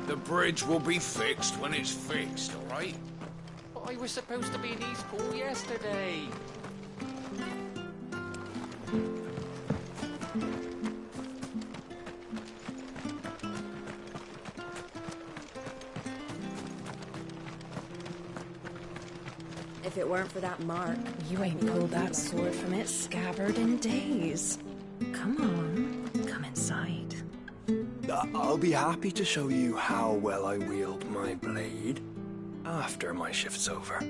The bridge will be fixed when it's fixed, all right? But I was supposed to be in Eastpool yesterday. If it weren't for that mark, You ain't pulled that sword from its scabbard in days. Come on, come inside. I'll be happy to show you how well I wield my blade after my shift's over.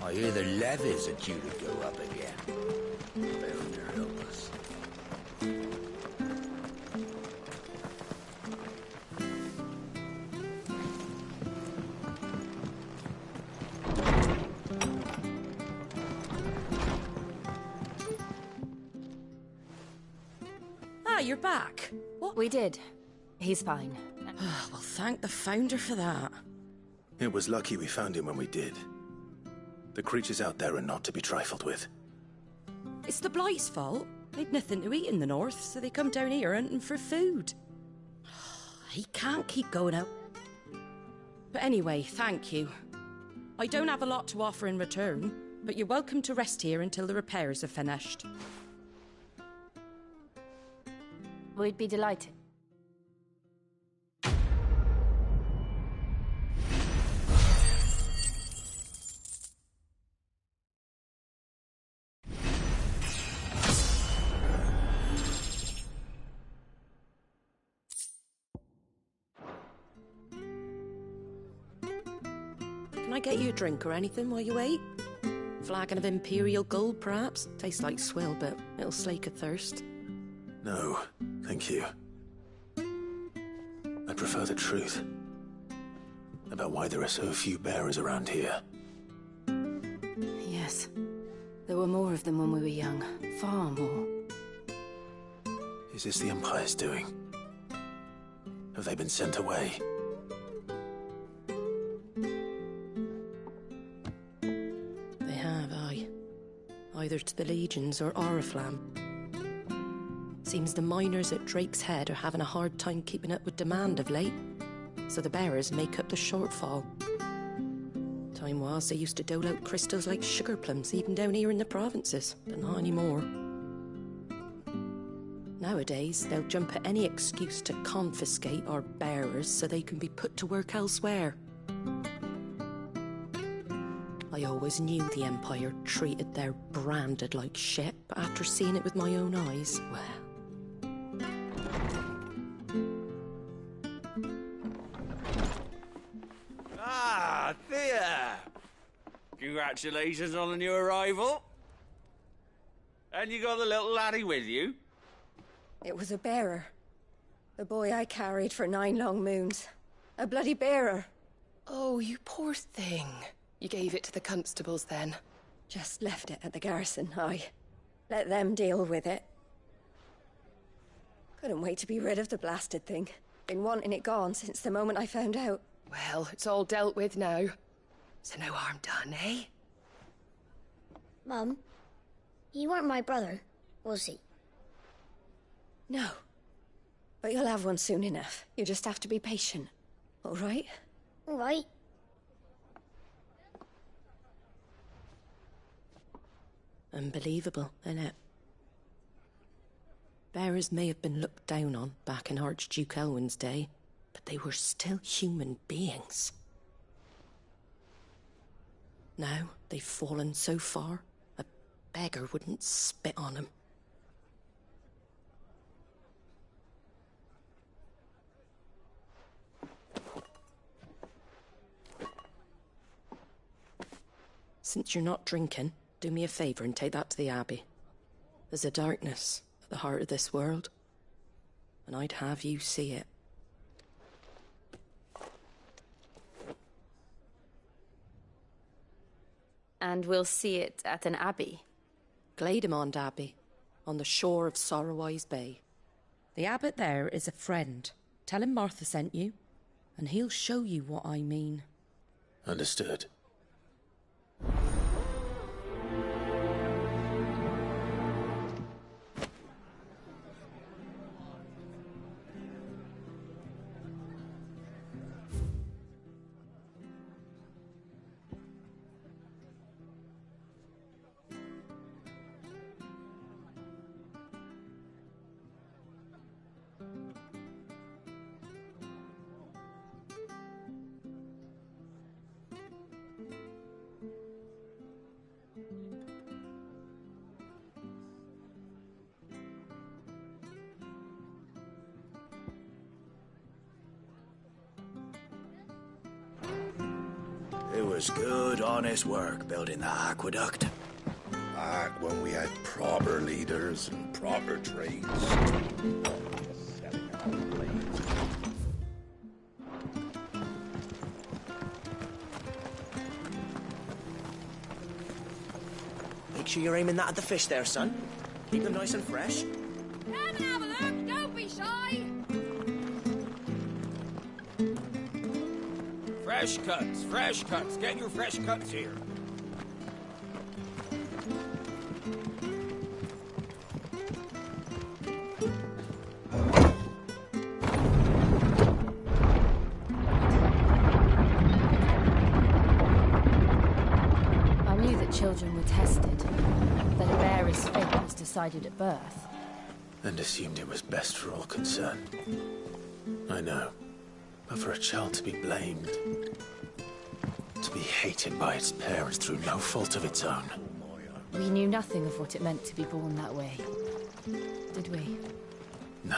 I hear the levies are due to go up again. Founder help us. Ah, you're back. What? we did. He's fine. Well, thank the Founder for that. It was lucky we found him when we did. The creatures out there are not to be trifled with. It's the Blight's fault. They'd nothing to eat in the north, so they come down here hunting for food. He can't keep going out. But anyway, thank you. I don't have a lot to offer in return, but you're welcome to rest here until the repairs are finished. We'd be delighted. Can I get you a drink or anything while you wait? Flagon of Imperial Gold, perhaps? Tastes like swill, but it'll slake a thirst. No, thank you. I prefer the truth. About why there are so few bearers around here. Yes. There were more of them when we were young. Far more. Is this the Empire's doing? Have they been sent away? They have, aye. Either to the Legions or Oriflamme. Seems the miners at Drake's Head are having a hard time keeping up with demand of late, so the bearers make up the shortfall. Time was they used to dole out crystals like sugar plums even down here in the provinces, but not anymore. Nowadays, they'll jump at any excuse to confiscate our bearers so they can be put to work elsewhere. I always knew the Empire treated their branded like shit, but after seeing it with my own eyes, well... Ah, Thea! Congratulations on the new arrival. And you got the little laddie with you? It was a bearer. The boy I carried for 9 long moons. A bloody bearer. Oh, you poor thing. You gave it to the constables then? Just left it at the garrison, aye. Let them deal with it. Couldn't wait to be rid of the blasted thing. Been wanting it gone since the moment I found out. Well, it's all dealt with now. So no harm done, eh? Mum, you weren't my brother, was he? No. But you'll have one soon enough. You just have to be patient. All right? All right. Unbelievable, innit? Bearers may have been looked down on back in Archduke Elwin's day, but they were still human beings. Now they've fallen so far, a beggar wouldn't spit on them. Since you're not drinking, do me a favour and take that to the Abbey. There's a darkness at the heart of this world, and I'd have you see it. And we'll see it at an abbey? Glaidemond Abbey, on the shore of Sorrowwise Bay. The abbot there is a friend. Tell him Martha sent you, and he'll show you what I mean. Understood. It was good, honest work building the aqueduct. Back when we had proper leaders and proper trades. Make sure you're aiming that at the fish there, son. Keep them nice and fresh. Come and have a look, don't be shy. Fresh cuts. Get your fresh cuts here. I knew that children were tested, that a bearer's fate was decided at birth. And assumed it was best for all concerned. I know. But for a child to be blamed, to be hated by its parents through no fault of its own. We knew nothing of what it meant to be born that way, did we? No.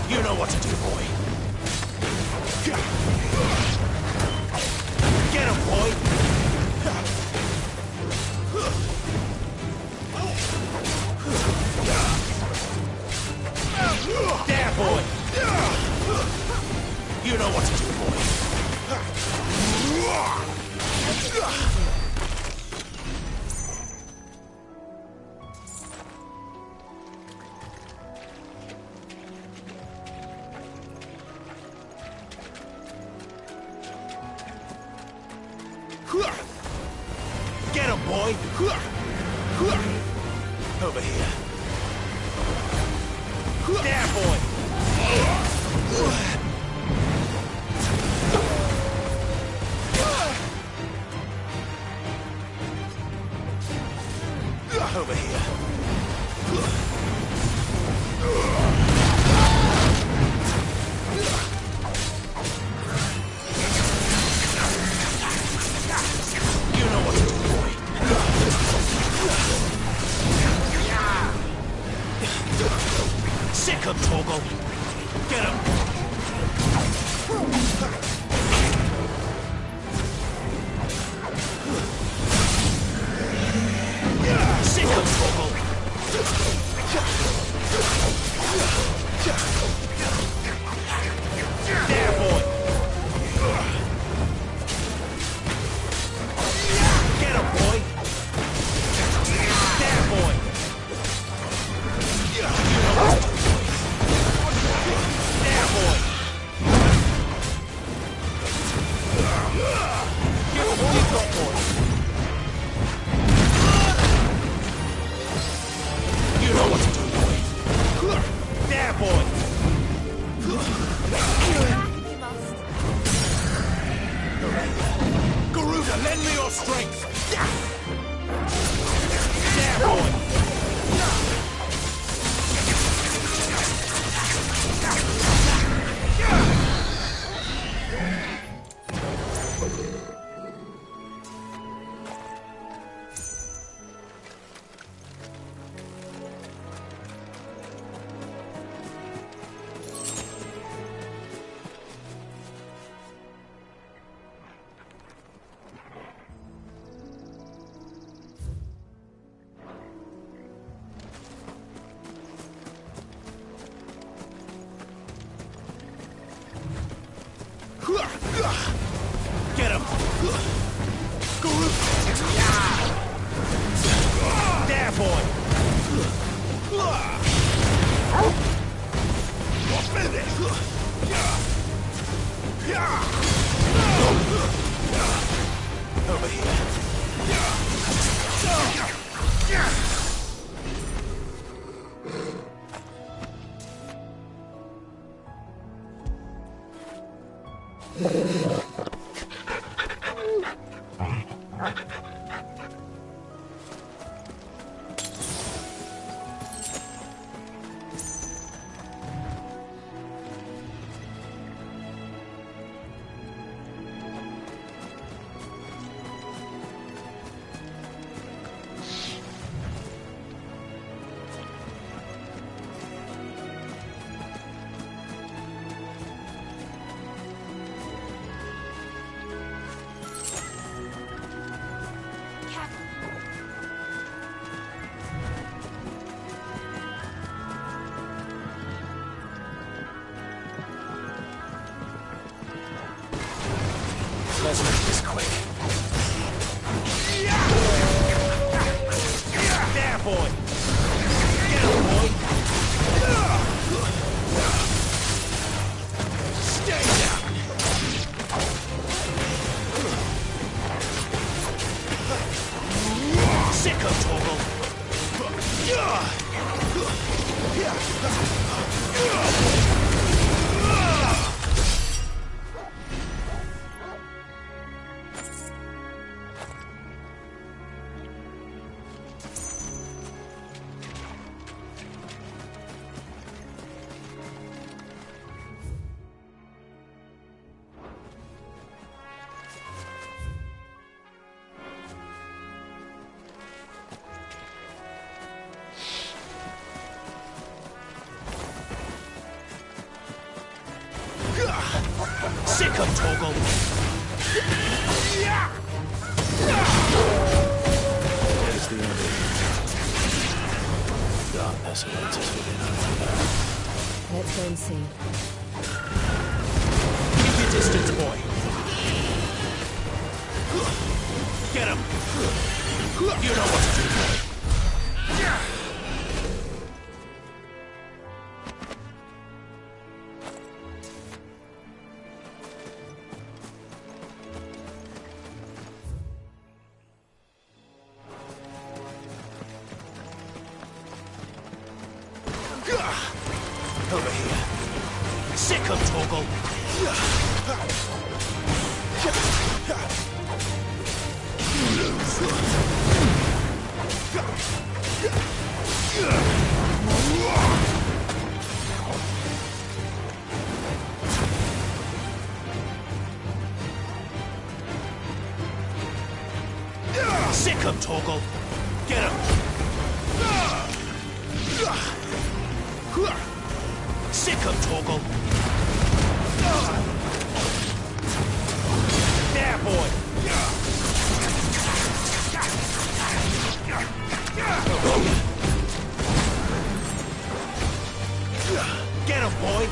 You know what to do, boy. Get him, boy. There, boy. You know what to do, boy. Get him, boy! Over here. There, boy! Over here. Sick him, Torgal! Get him! Sick him, Torgal! There, boy! Get him, boy! There, boy! You know what to do. There, boy! Give him what you got, boy! Let's make this quick. There, boy! Get him, boy! Stay down! Sicko, Torgal! Sick of Torgal! There's the other. Darkness awaits us within our. Let's go and see. Keep your distance, boy! Get him! You know what to do, boy! Over here. Sick of Torgal. Sick of Torgal. Get him. Sick of Torgal. There, boy! Get him, boy!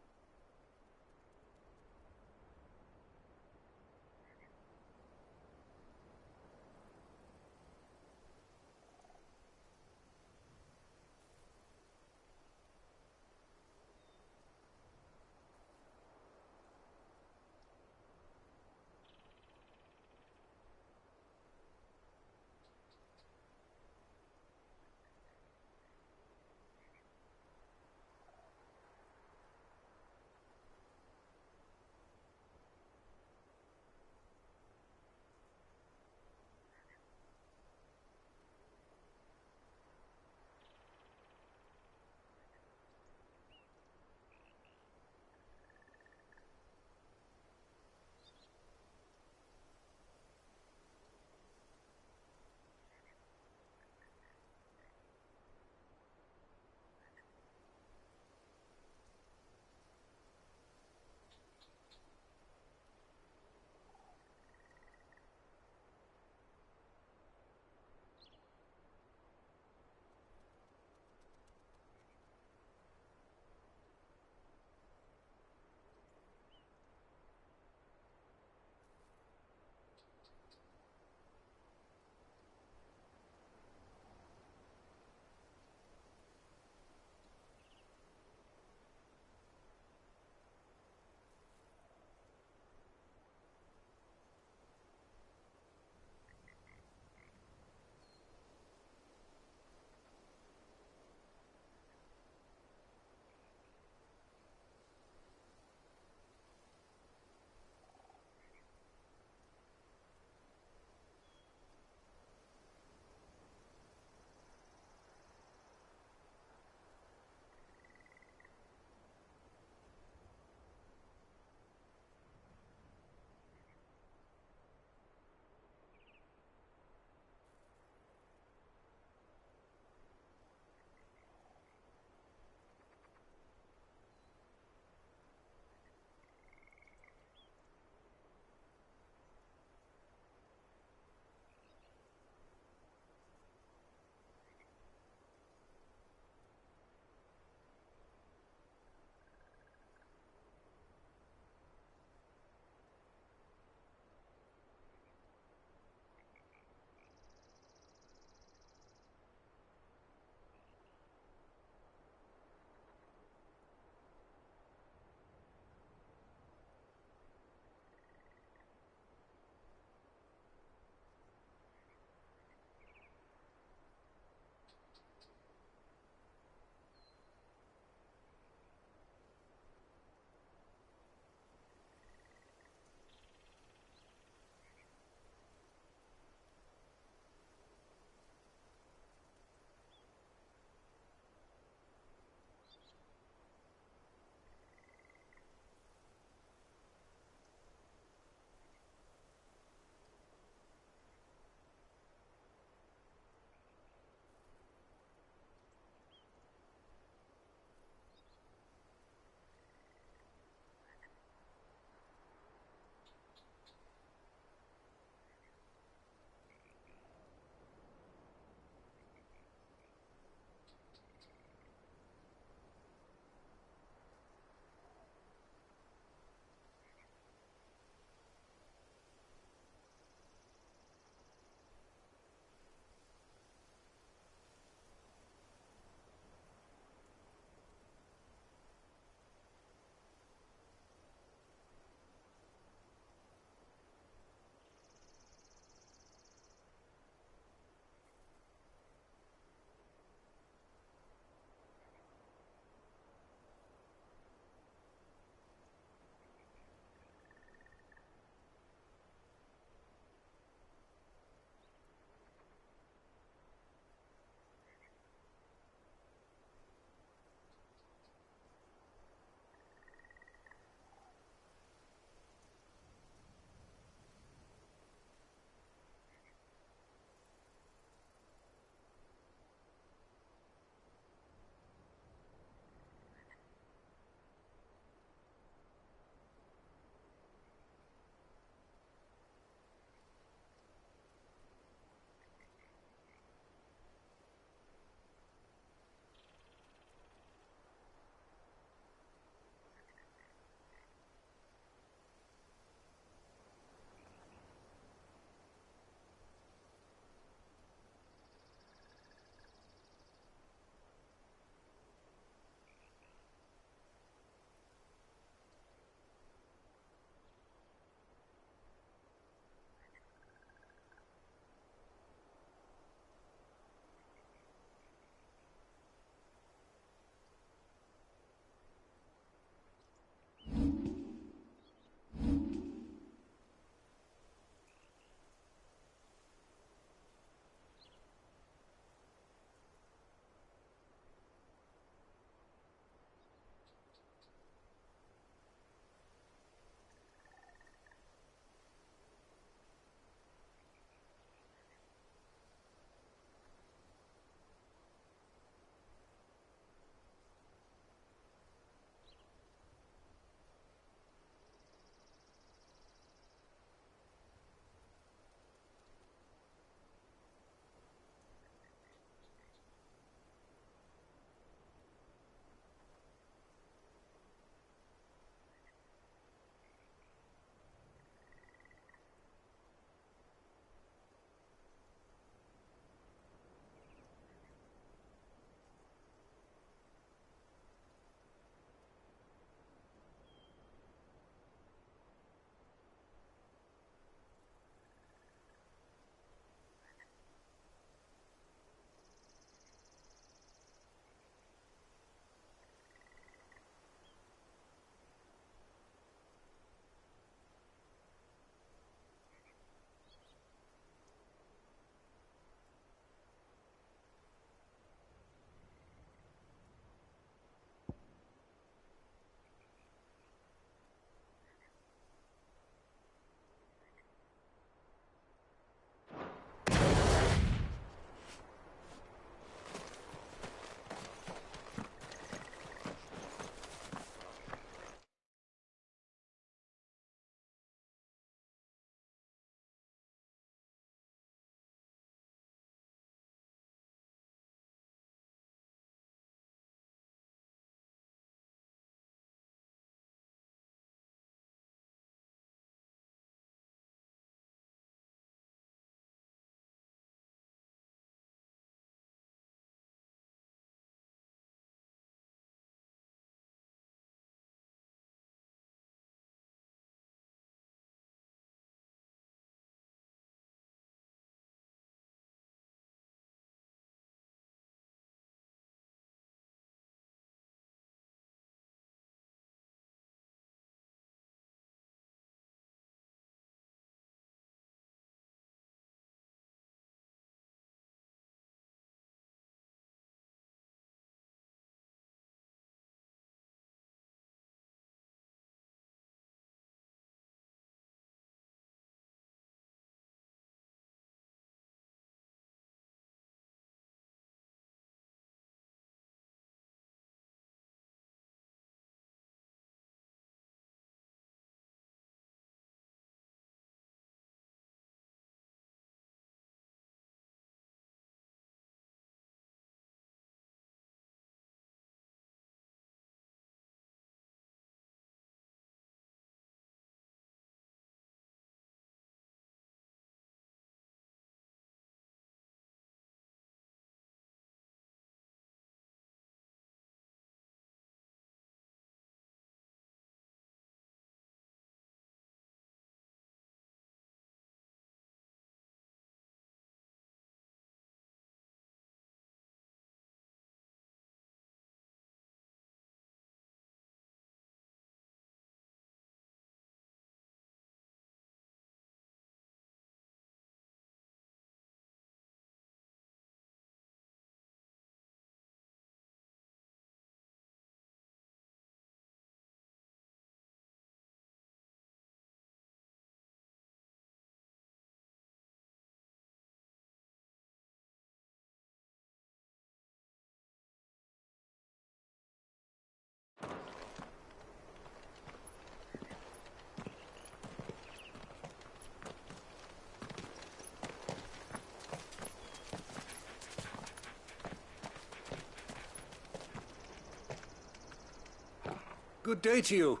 Good day to you.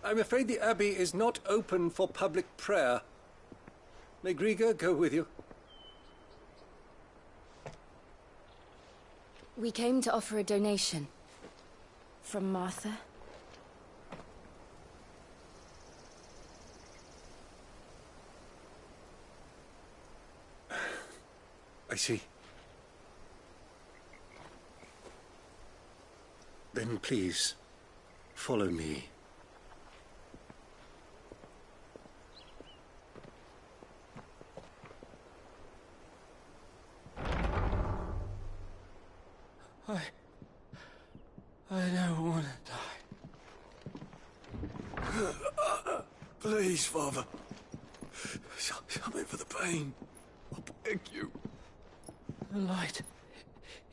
I'm afraid the Abbey is not open for public prayer. May Grieger go with you? We came to offer a donation. From Martha. I see. Then please, follow me. I don't want to die. Please, Father. Show me for the pain. I beg you. The light,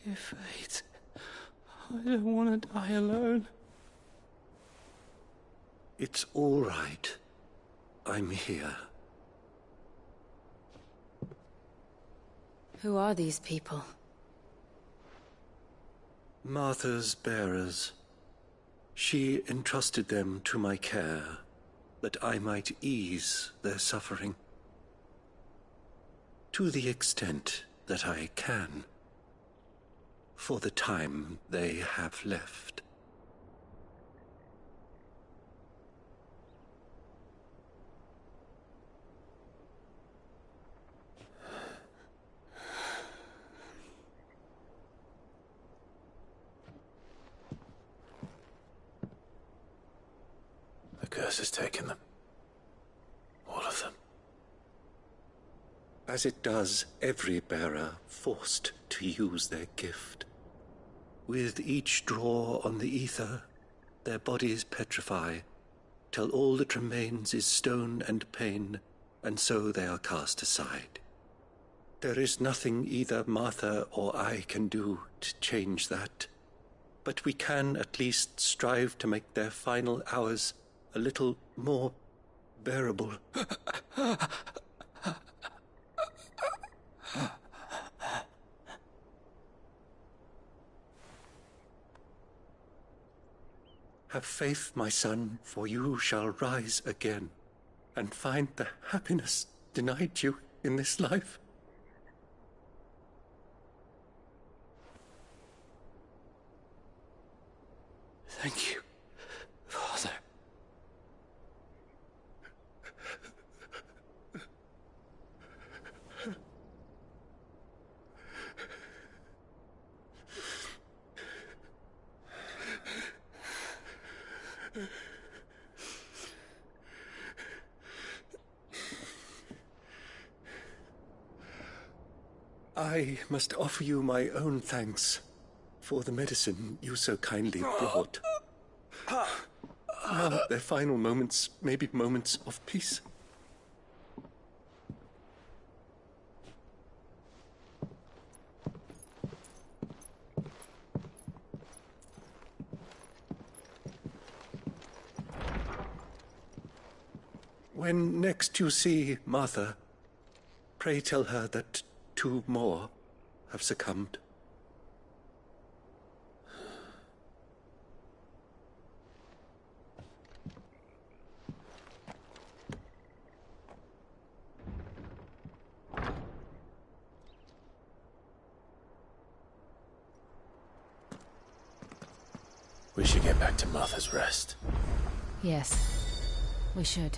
it fades. I don't want to die alone. It's all right. I'm here. Who are these people? Martha's bearers. She entrusted them to my care, that I might ease their suffering. To the extent that I can, for the time they have left. The curse has taken them. All of them. As it does every bearer forced to use their gift. With each draw on the ether, their bodies petrify, till all that remains is stone and pain, and so they are cast aside. There is nothing either Martha or I can do to change that, but we can at least strive to make their final hours a little more bearable. Have faith, my son, for you shall rise again, and find the happiness denied you in this life. Thank you, Father. I must offer you my own thanks for the medicine you so kindly brought. Now their final moments may be moments of peace. When next you see Martha, pray tell her that 2 more have succumbed. We should get back to Martha's Rest. Yes, we should.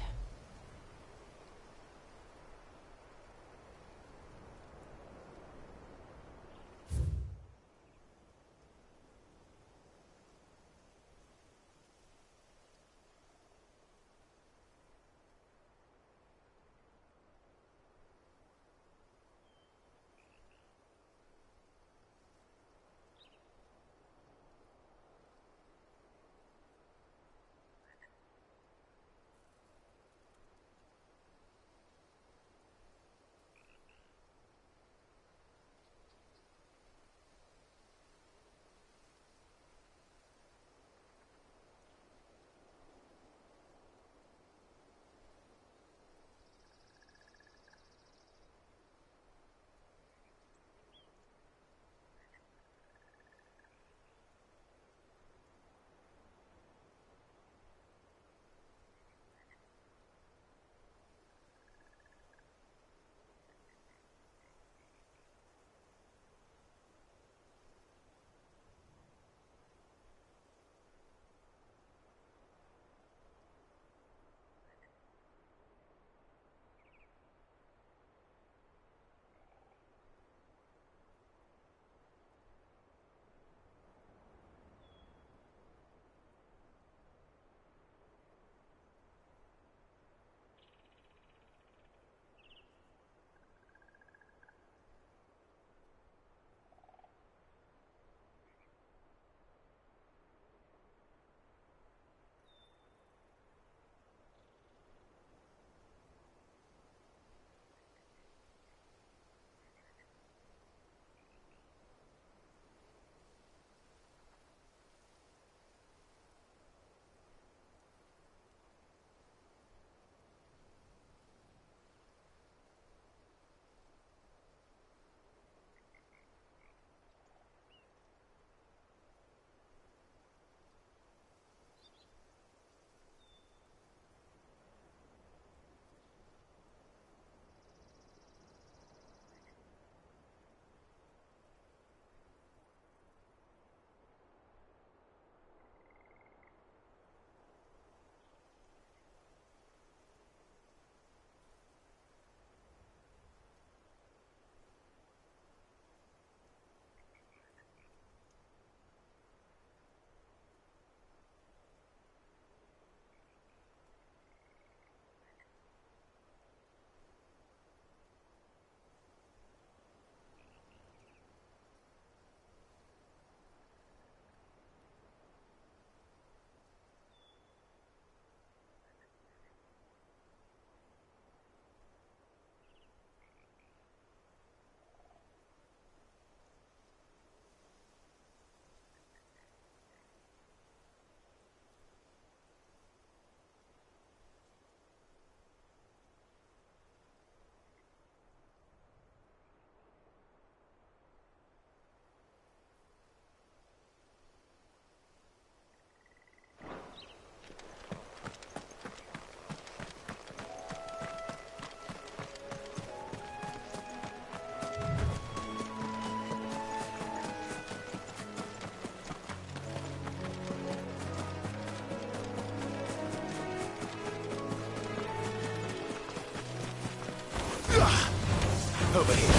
Over here.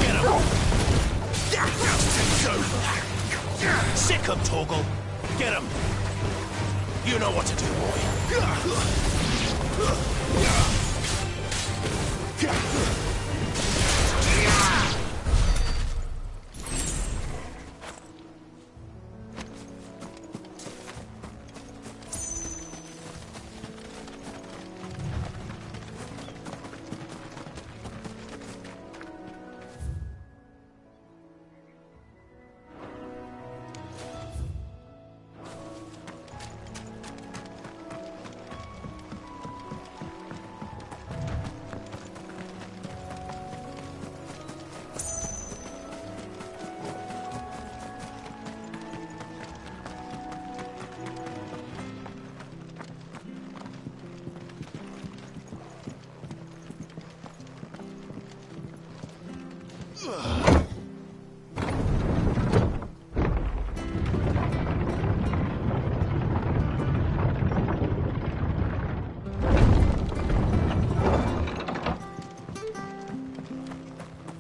Get him! Sick him, Torgal! Get him! You know what to do,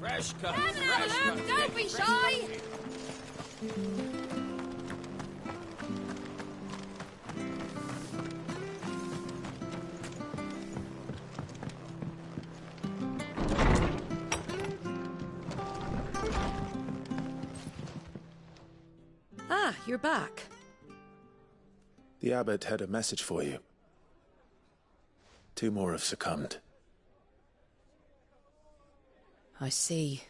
Fresh cut. Come and have a look. Don't be shy. Ah, you're back. The abbot had a message for you. 2 more have succumbed. I see.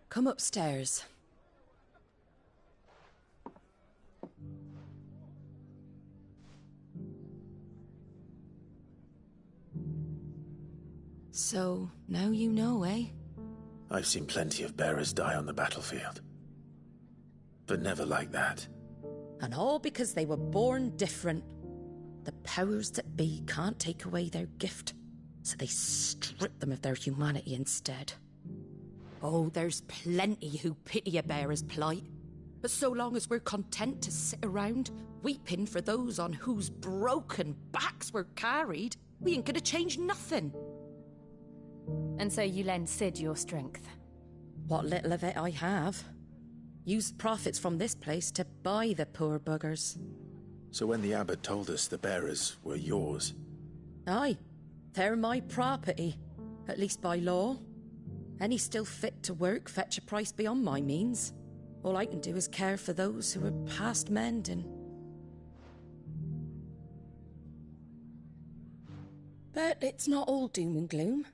Come upstairs. So, now you know, eh? I've seen plenty of bearers die on the battlefield. But never like that. And all because they were born different. The powers that be can't take away their gift, so they strip them of their humanity instead. Oh, there's plenty who pity a bearer's plight. But so long as we're content to sit around, weeping for those on whose broken backs we're carried, we ain't gonna change nothing. And so you lend Cid your strength? What little of it I have. Use profits from this place to buy the poor buggers. So when the abbot told us the bearers were yours... Aye, they're my property, at least by law. Any still fit to work fetch a price beyond my means. All I can do is care for those who are past mending. But it's not all doom and gloom.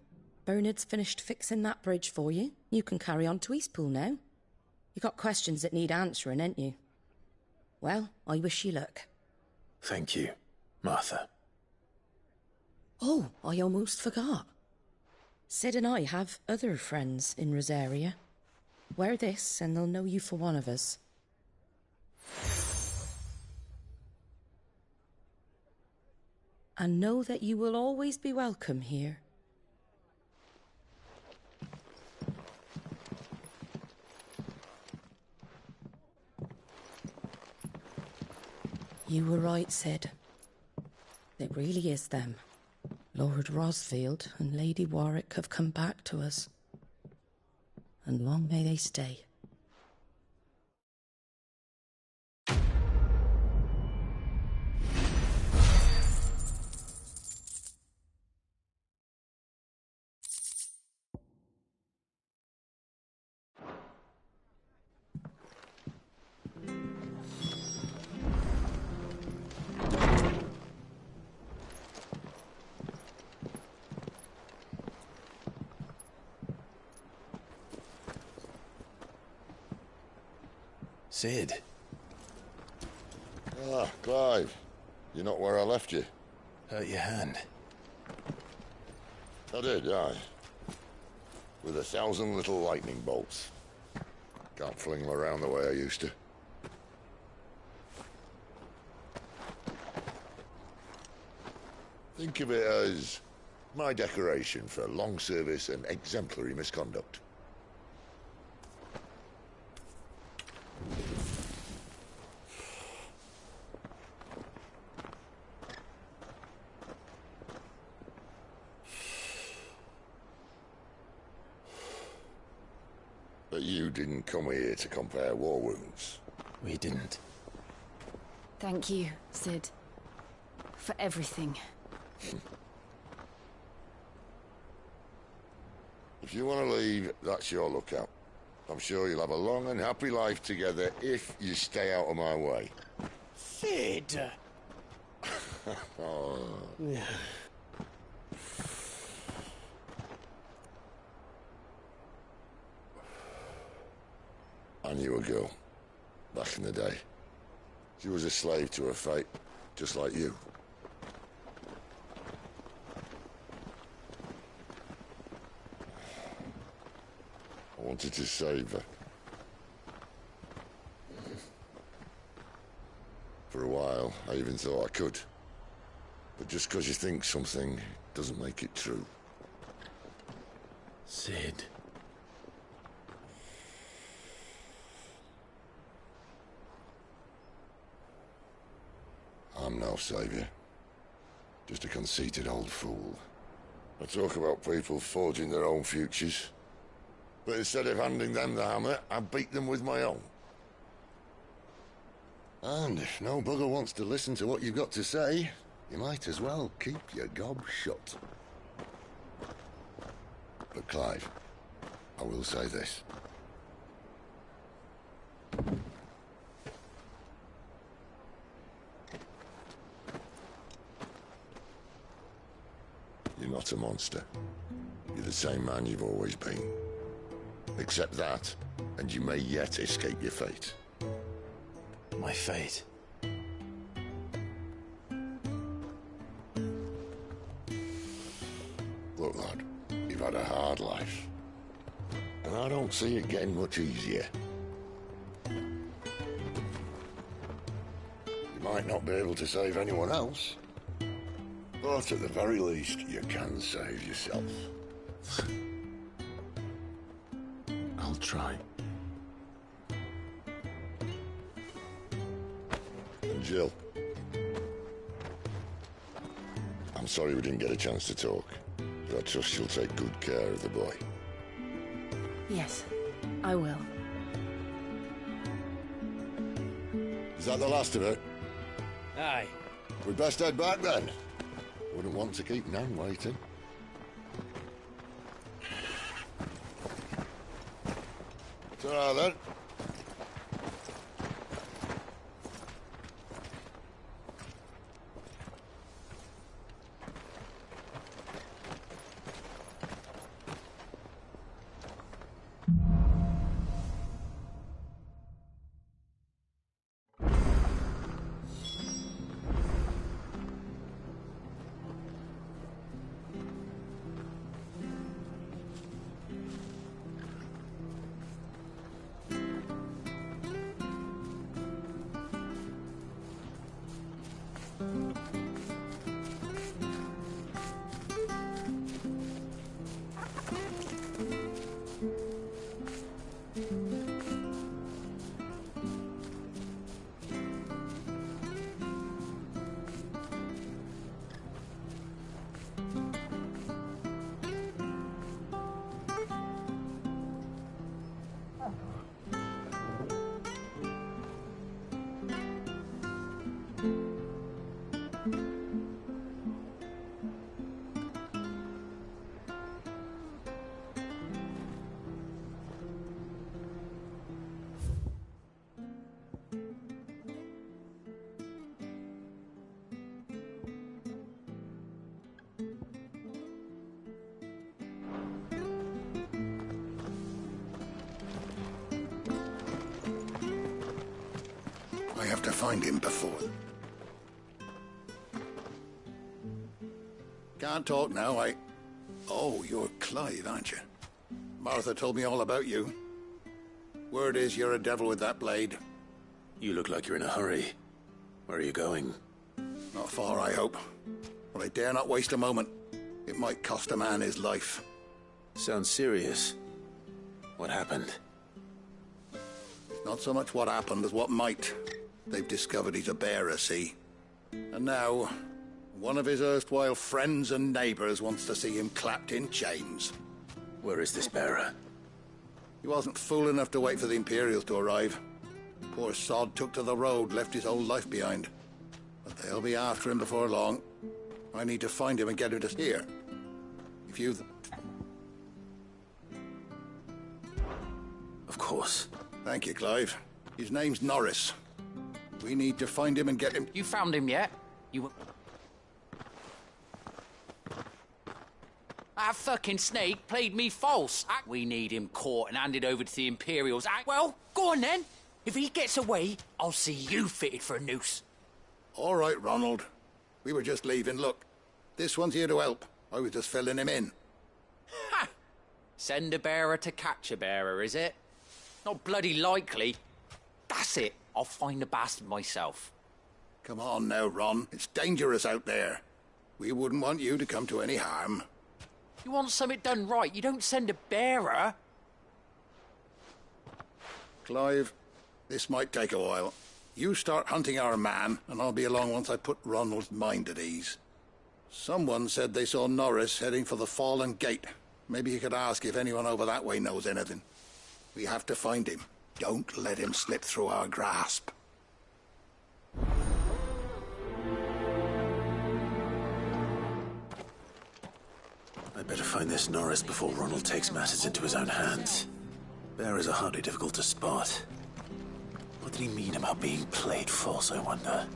Bernard's finished fixing that bridge for you. You can carry on to Eastpool now. You got questions that need answering, ain't you? Well, I wish you luck. Thank you, Martha. Oh, I almost forgot. Cid and I have other friends in Rosaria. Wear this and they'll know you for one of us. And know that you will always be welcome here. You were right, Cid. It really is them. Lord Rosfield and Lady Warwick have come back to us. And long may they stay. Cid. Ah, Clive. You're not where I left you. Hurt your hand. I did, aye. With 1,000 little lightning bolts. Can't fling them around the way I used to. Think of it as my decoration for long service and exemplary misconduct. But you didn't come here to compare war wounds. We didn't. Thank you, Cid. For everything. If you want to leave, that's your lookout. I'm sure you'll have a long and happy life together if you stay out of my way. Cid! Oh. Yeah. I knew a girl, back in the day. She was a slave to her fate, just like you. I wanted to save her. For a while, I even thought I could. But just because you think something doesn't make it true. Cid. I'm no savior. Just a conceited old fool. I talk about people forging their own futures. But instead of handing them the hammer, I beat them with my own. And if no bugger wants to listen to what you've got to say, you might as well keep your gob shut. But Clive, I will say this. You're not a monster. You're the same man you've always been. Accept that, and you may yet escape your fate. My fate? Look, lad, you've had a hard life. And I don't see it getting much easier. You might not be able to save anyone else, but at the very least, you can save yourself. I'll try. And Jill, I'm sorry we didn't get a chance to talk, but I trust you'll take good care of the boy. Yes, I will. Is that the last of it? Aye. We'd best head back then. Wouldn't want to keep Nan waiting. Ta-ra then. I have to find him before. Can't talk now, Oh, you're Clive, aren't you? Martha told me all about you. Word is you're a devil with that blade. You look like you're in a hurry. Where are you going? Not far, I hope. But I dare not waste a moment. It might cost a man his life. Sounds serious. What happened? Not so much what happened as what might. They've discovered he's a bearer, see? And now, one of his erstwhile friends and neighbors wants to see him clapped in chains. Where is this bearer? He wasn't fool enough to wait for the Imperials to arrive. Poor sod took to the road, left his whole life behind. But they'll be after him before long. I need to find him and get him to here. If you... Of course. Thank you, Clive. His name's Norris. We need to find him and get him... You found him yet? You... That fucking snake played me false. We need him caught and handed over to the Imperials. Well, go on then. If he gets away, I'll see you fitted for a noose. All right, Ronald. We were just leaving. Look, this one's here to help. I was just filling him in. Ha! Send a bearer to catch a bearer, is it? Not bloody likely. That's it. I'll find the bastard myself. Come on now, Ron. It's dangerous out there. We wouldn't want you to come to any harm. You want something done right, you don't send a bearer. Clive, this might take a while. You start hunting our man, and I'll be along once I put Ronald's mind at ease. Someone said they saw Norris heading for the Fallen Gate. Maybe you could ask if anyone over that way knows anything. We have to find him. Don't let him slip through our grasp. I'd better find this Norris before Ronald takes matters into his own hands. Bearers are hardly difficult to spot. What did he mean about being played false, I wonder?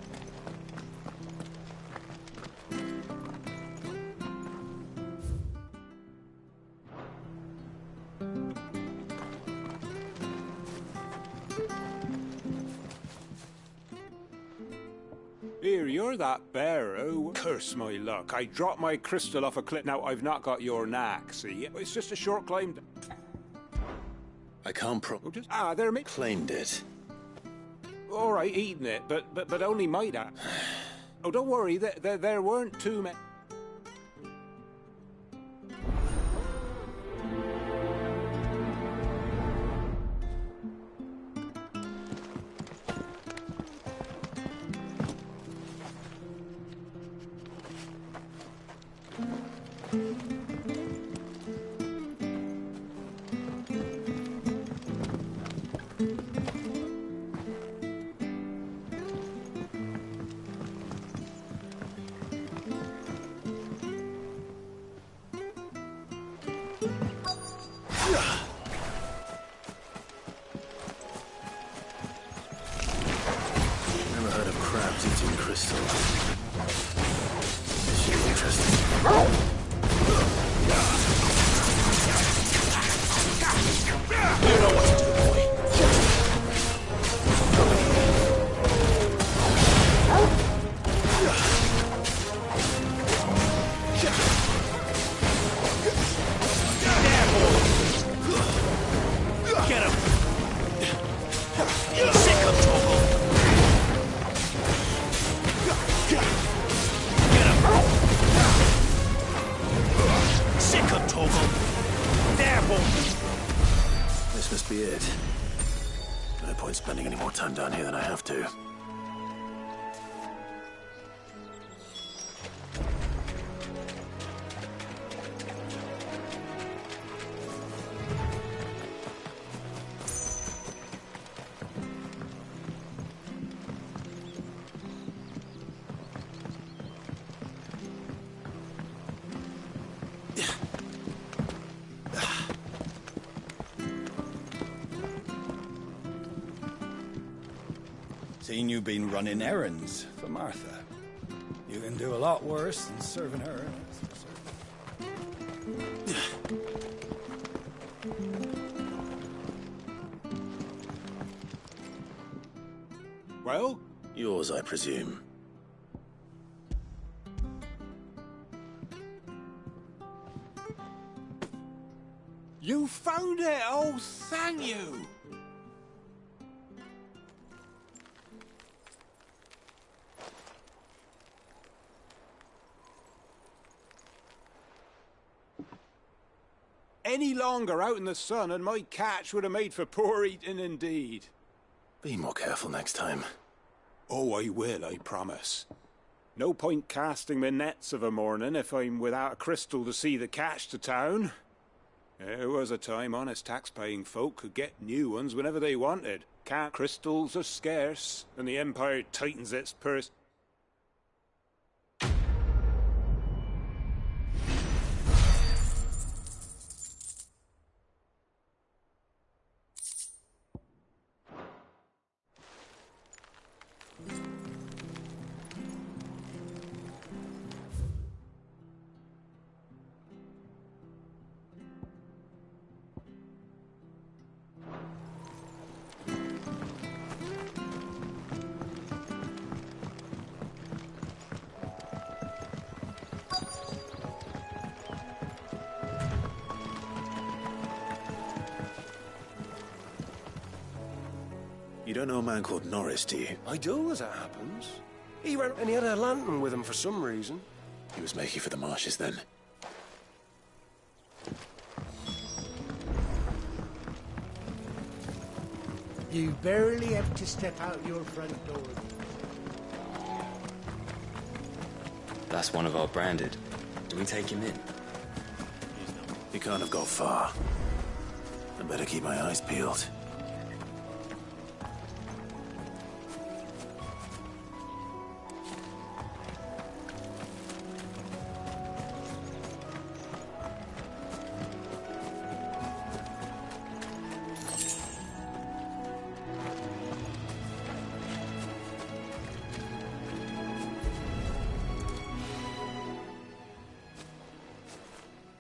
Here, you're that bearer. Curse my luck. I dropped my crystal off a cliff. Now, I've not got your knack, see? It's just a short climb. I can't there, mate. Claimed it. All right, eating it, but only might have. Oh, don't worry. There weren't too many. Never heard of crabs eating crystal. This should be interesting. You know what to do, boy. Get him! Sick of Torgal! Get him! Sick of Torgal! There, boy! This must be it. No point spending any more time down here than I have to. Seen you been running errands for Martha. You can do a lot worse than serving her. Well? Yours, I presume. You found it! Oh, thank you! Any longer out in the sun and my catch would have made for poor eating indeed. Be more careful next time. Oh, I will, I promise. No point casting my nets of a morning if I'm without a crystal to see the catch to town. There was a time honest tax-paying folk could get new ones whenever they wanted. Crystals are scarce, and the Empire tightens its purse. You don't know a man called Norris, do you? I do, as it happens. He went and he had a lantern with him for some reason. He was making for the marshes then. You barely have to step out your front door. That's one of our branded. Do we take him in? He can't have got far. I better keep my eyes peeled.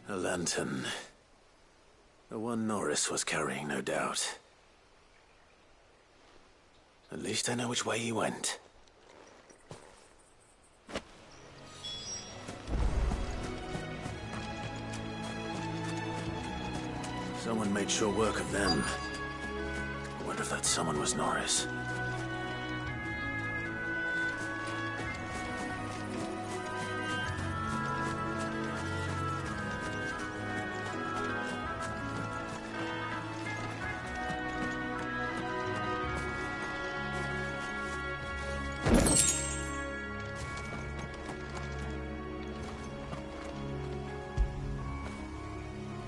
A lantern. The one Norris was carrying, no doubt. At least I know which way he went. Someone made sure work of them. I wonder if that someone was Norris.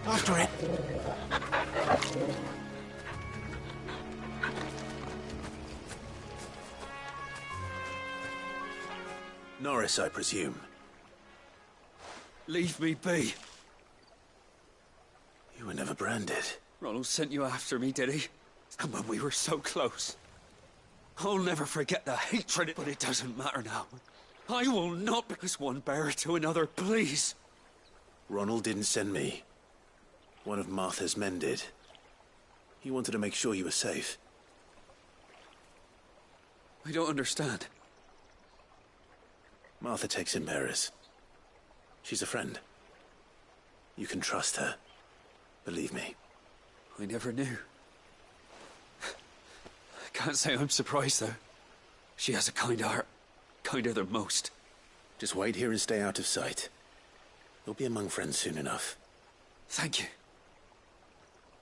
After it. Norris, I presume. Leave me be. You were never branded. Ronald sent you after me, did he? And when we were so close. I'll never forget the hatred, but it doesn't matter now. I will not be as one bearer to another, please. Ronald didn't send me. One of Martha's men did. He wanted to make sure you were safe. I don't understand. Martha takes in bearers. She's a friend. You can trust her. Believe me. I never knew. I can't say I'm surprised, though. She has a kind heart. Kinder than most. Just wait here and stay out of sight. You'll be among friends soon enough. Thank you.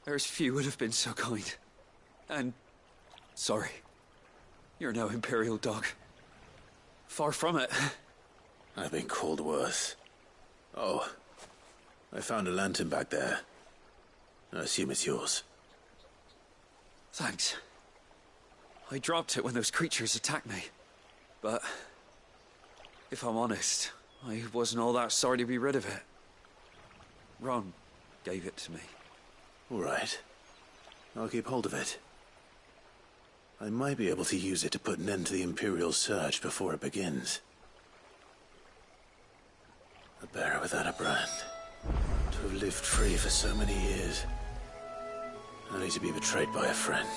There's few would have been so kind. And sorry. You're no Imperial dog. Far from it. I've been called worse. Oh, I found a lantern back there. I assume it's yours. Thanks. I dropped it when those creatures attacked me. But if I'm honest, I wasn't all that sorry to be rid of it. Ron gave it to me. All right. I'll keep hold of it. I might be able to use it to put an end to the Imperial surge before it begins. A bearer without a brand. To have lived free for so many years. Only to be betrayed by a friend.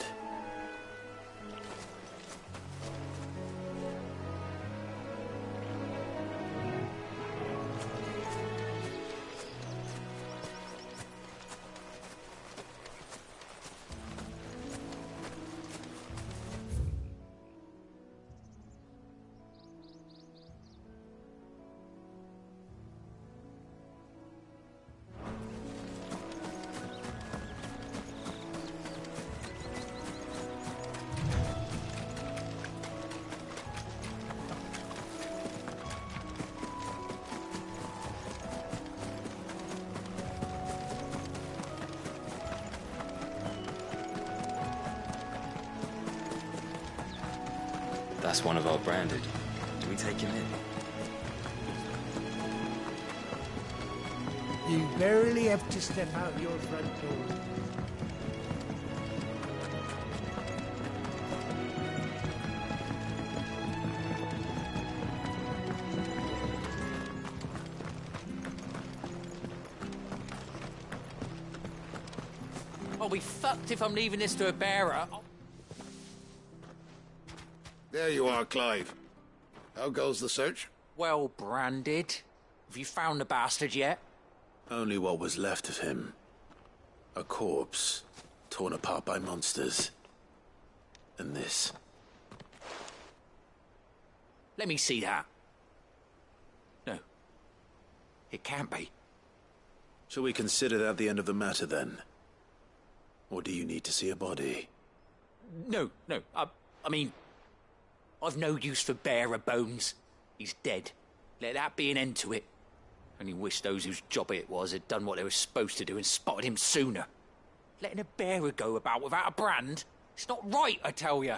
That's one of our branded. Do we take him in? You barely have to step out your front door. I'll be fucked if I'm leaving this to a bearer. There you are, Clive. How goes the search? Well branded. Have you found the bastard yet? Only what was left of him. A corpse, torn apart by monsters. And this. Let me see that. No. It can't be. Shall we consider that the end of the matter, then? Or do you need to see a body? No. I mean, I've no use for bearer bones. He's dead. Let that be an end to it. Only wish those whose job it was had done what they were supposed to do and spotted him sooner. Letting a bearer go about without a brand? It's not right, I tell you.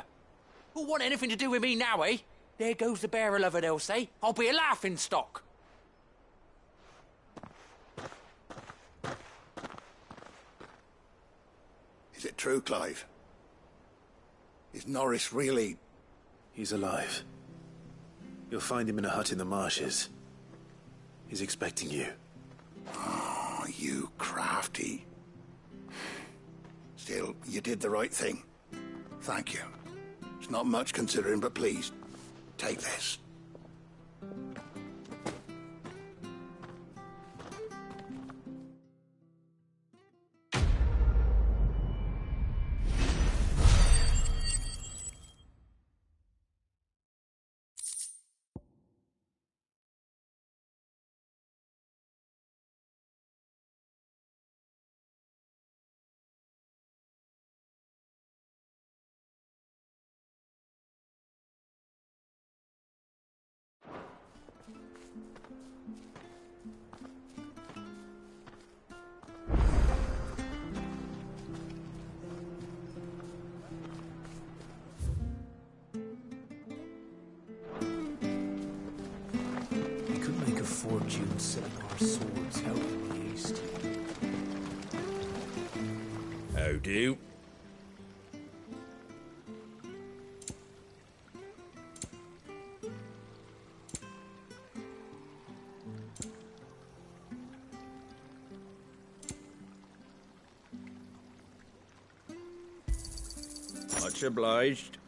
Who'll want anything to do with me now, eh? There goes the bearer lover, they'll say. I'll be a laughingstock. Is it true, Clive? Is Norris really... He's alive. You'll find him in a hut in the marshes. He's expecting you. Oh, you crafty. Still, you did the right thing. Thank you. It's not much considering, but please, take this. Fortune selling our swords out in the east. How do? Much obliged.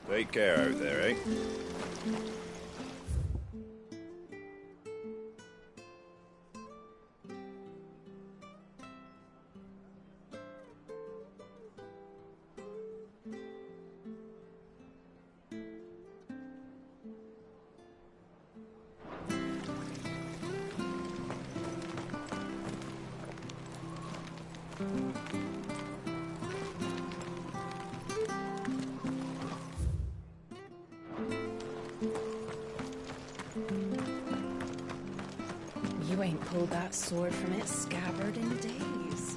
Take care out there, eh? You ain't pulled that sword from its scabbard in days.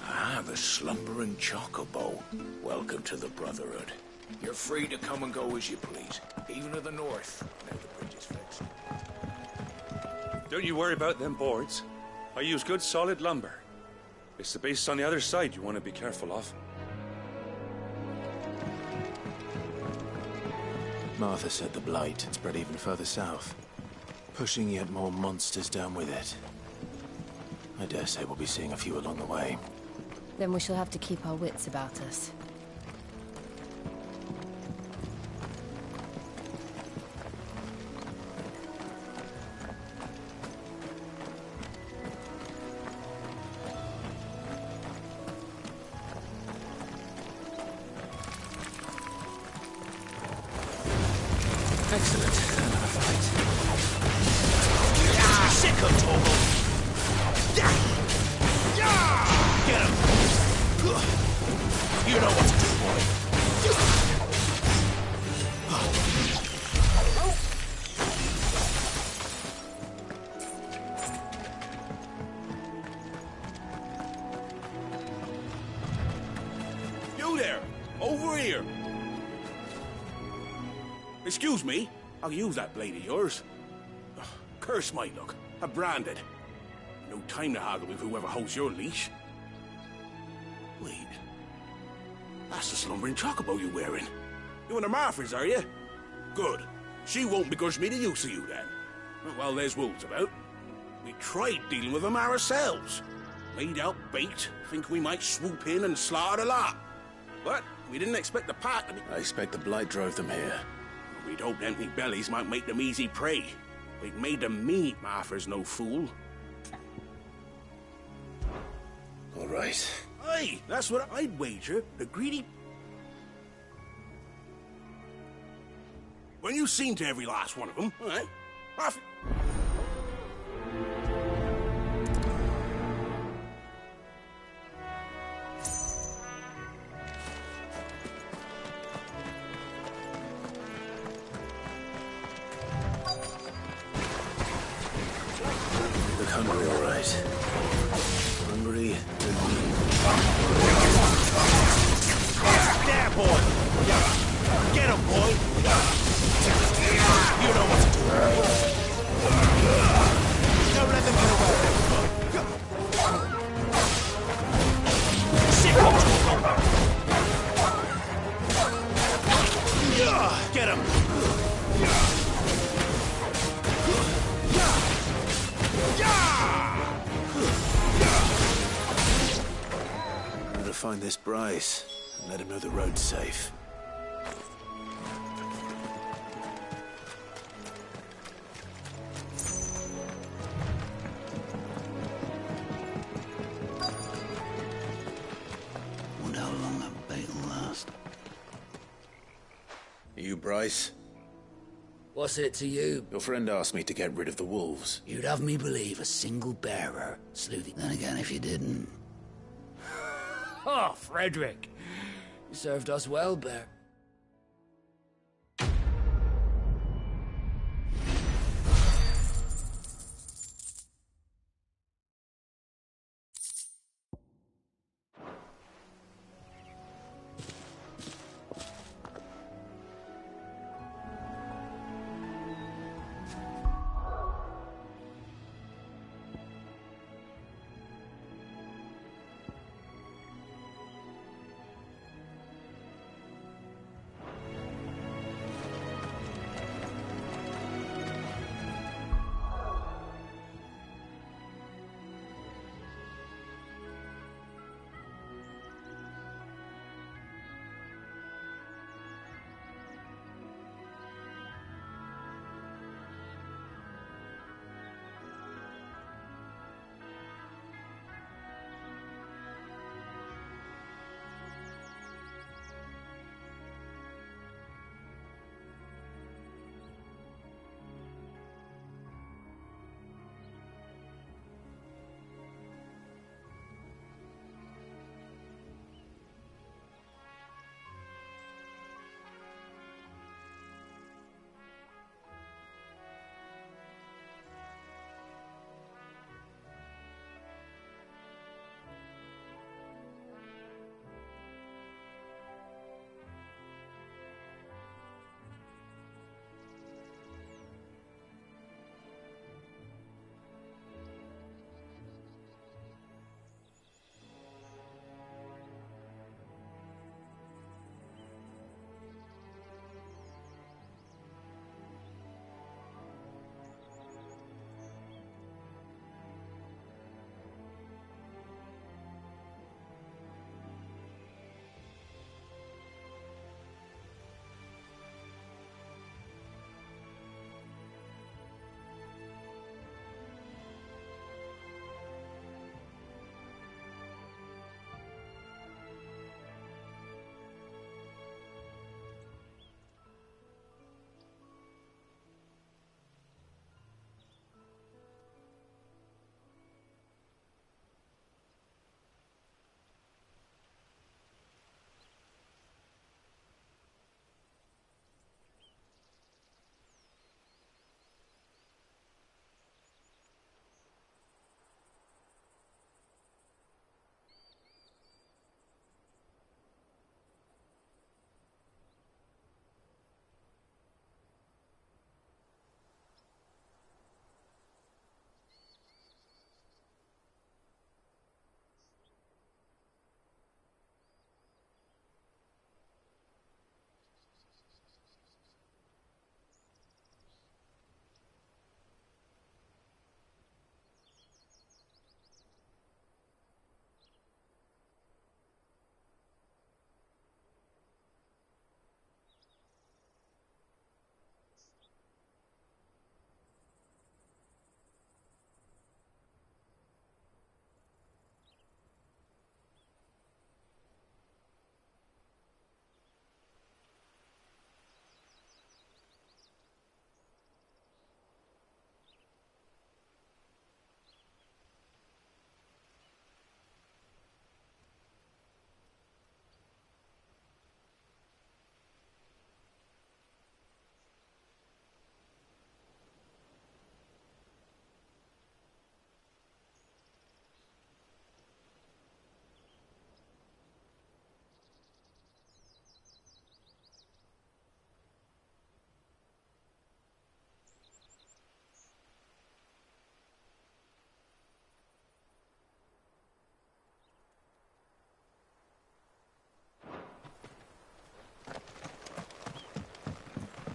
Ah, the slumbering chocobo. Welcome to the Brotherhood. You're free to come and go as you please, even to the north, now the bridge is fixed. Don't you worry about them boards. I use good solid lumber. It's the beasts on the other side you want to be careful of. Martha said the blight had spread even further south, pushing yet more monsters down with it. I dare say we'll be seeing a few along the way. Then we shall have to keep our wits about us. Excellent. Another fight. Sick of Torgal! Get him! You know what to do, boy. You there! Over here! Excuse me, I'll use that blade of yours. Ugh, curse my luck. I'm branded. No time to haggle with whoever holds your leash. Wait. That's the slumbering chocobo you're wearing. You one of Martha's, are you? Good. She won't begrudge me the use of you, then. Well, there's wolves about. We tried dealing with them ourselves. Laid out bait, think we might swoop in and slaughter the lot. But we didn't expect the pack to be... I expect the Blight drove them here. We'd hoped empty bellies might make them easy prey. We'd made them meat, Martha's no fool. All right. Aye, that's what I'd wager. The greedy... When you seen to every last one of them, all right? Look hungry, all right. Hungry and mean. There, boy! Get him, boy! You know what to do. Don't let them get away with it. Sick of Get him! I'm gonna find this Bryce and let him know the road's safe. Wonder how long that bait will last. You, Bryce? What's it to you? Your friend asked me to get rid of the wolves. You'd have me believe a single bearer slew the... Then again, if you didn't... Oh, Frederick! You served us well, Bear.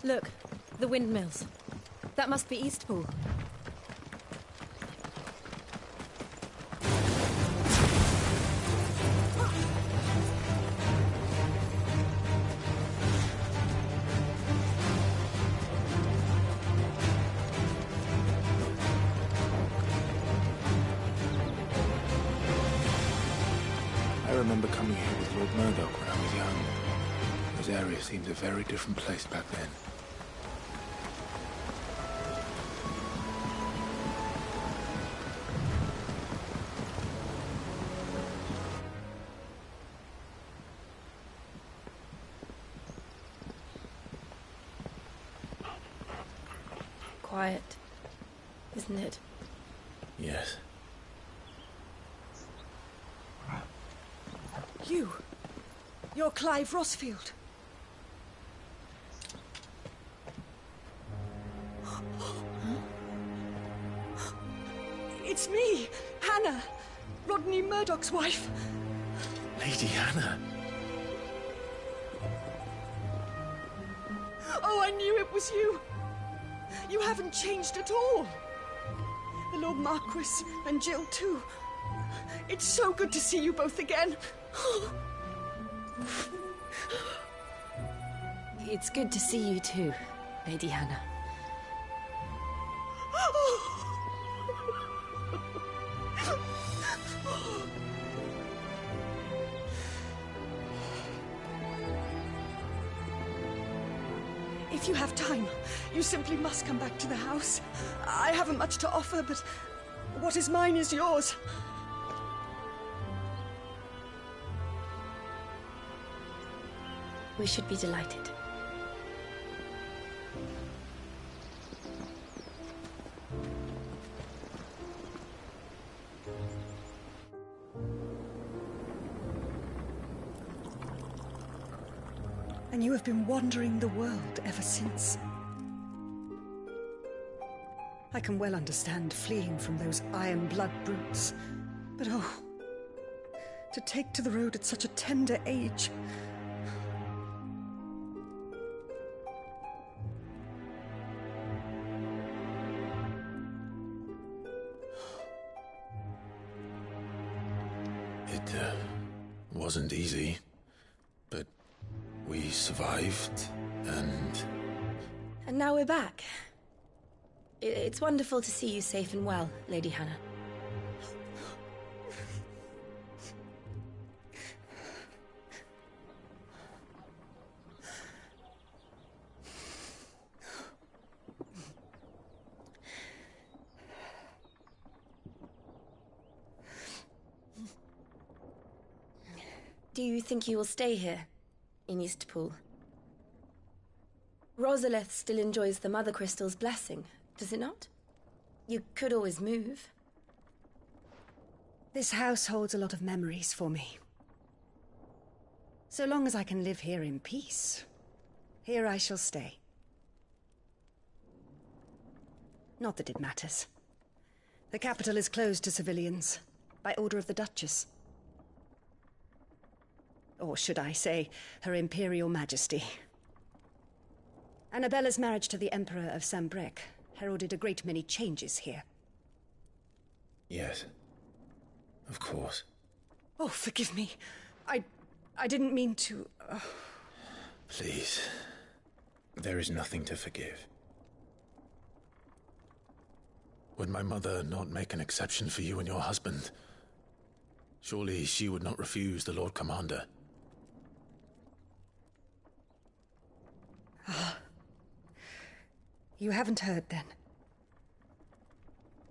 Look, the windmills. That must be Eastpool. I remember coming here with Lord Murdoch when I was young. This area seems a very different place back then. Quiet, isn't it? Yes. You're Clive Rossfield. It's me, Hannah, Rodney Murdoch's wife. Lady Hannah. Oh, I knew it was you. You haven't changed at all. The Lord Marquis and Jill too. It's so good to see you both again. It's good to see you too, Lady Hannah. If you have time, you simply must come back to the house. I haven't much to offer, but what is mine is yours. We should be delighted. And you have been wandering the world ever since. I can well understand fleeing from those iron blood brutes. But oh, to take to the road at such a tender age. It wasn't easy, but we survived, and... And now we're back. It's wonderful to see you safe and well, Lady Hannah. Do you think you will stay here, in Eastpool? Rosalith still enjoys the Mother Crystal's blessing, does it not? You could always move. This house holds a lot of memories for me. So long as I can live here in peace, here I shall stay. Not that it matters. The capital is closed to civilians, by order of the Duchess. Or should I say, Her Imperial Majesty. Annabella's marriage to the Emperor of Sambrec heralded a great many changes here. Yes. Of course. Oh, forgive me. I didn't mean to... Please. There is nothing to forgive. Would my mother not make an exception for you and your husband? Surely she would not refuse the Lord Commander. You haven't heard, then.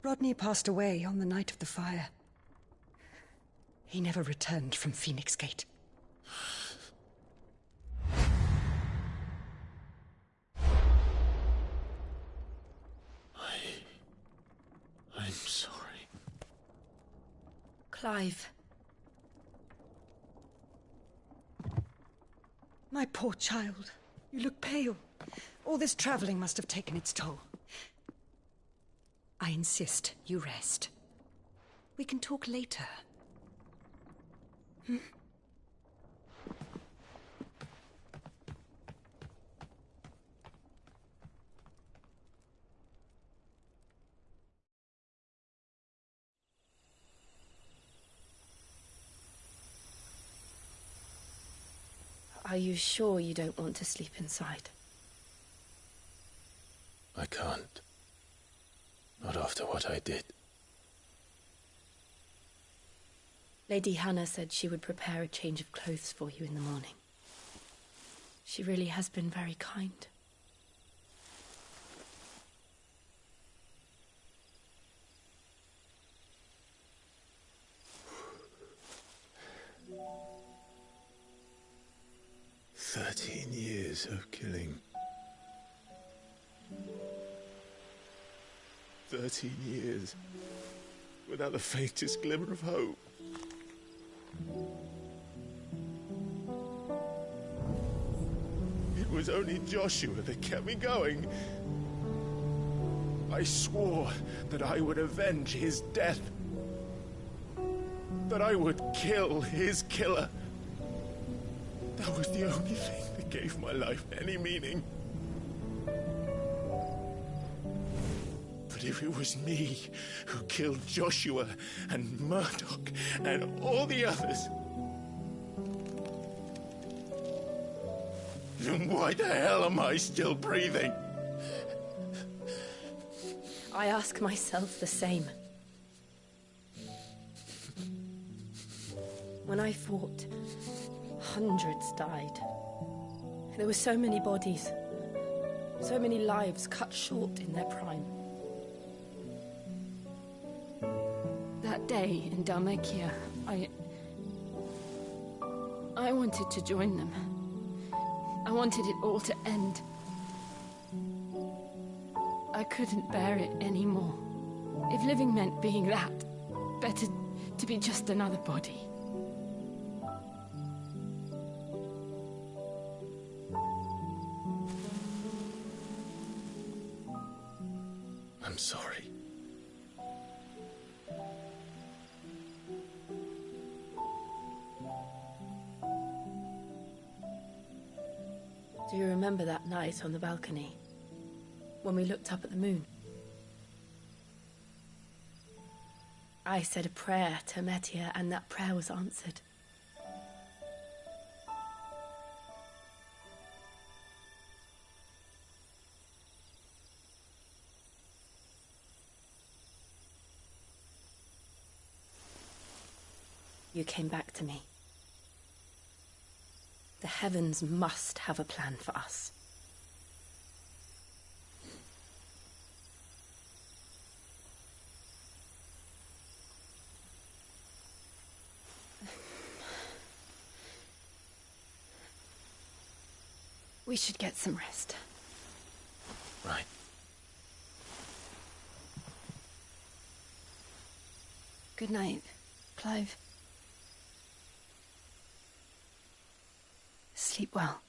Rodney passed away on the night of the fire. He never returned from Phoenix Gate. I'm sorry. Clive. My poor child. You look pale. All this traveling must have taken its toll. I insist you rest. We can talk later. Hmm? Are you sure you don't want to sleep inside? I can't. Not after what I did. Lady Hannah said she would prepare a change of clothes for you in the morning. She really has been very kind. 13 years of killing. 13 years without the faintest glimmer of hope. It was only Joshua that kept me going. I swore that I would avenge his death. That I would kill his killer. That was the only thing that gave my life any meaning. But if it was me who killed Joshua and Murdoch and all the others, then why the hell am I still breathing? I ask myself the same. When I fought, hundreds died. There were so many bodies, so many lives cut short in their prime. That day in Dhalmekia, I wanted to join them. I wanted it all to end. I couldn't bear it anymore. If living meant being that, better to be just another body. I'm sorry. Do you remember that night on the balcony, when we looked up at the moon? I said a prayer to Metia, and that prayer was answered. You came back to me. The heavens must have a plan for us. We should get some rest. Right. Good night, Clive. Sleep well.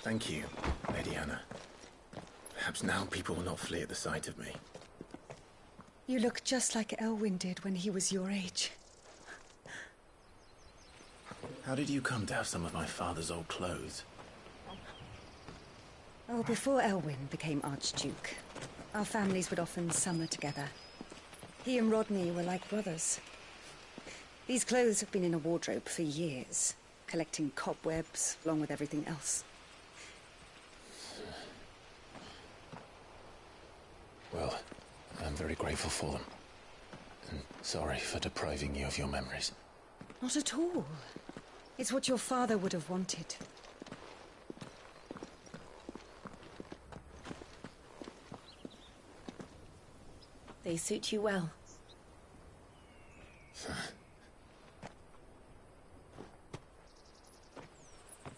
Thank you, Lady Hannah. Perhaps now people will not flee at the sight of me. You look just like Elwyn did when he was your age. How did you come to have some of my father's old clothes? Oh, before Elwyn became Archduke, our families would often summer together. He and Rodney were like brothers. These clothes have been in a wardrobe for years, collecting cobwebs along with everything else. Well, I'm very grateful for them. And sorry for depriving you of your memories. Not at all. It's what your father would have wanted. They suit you well.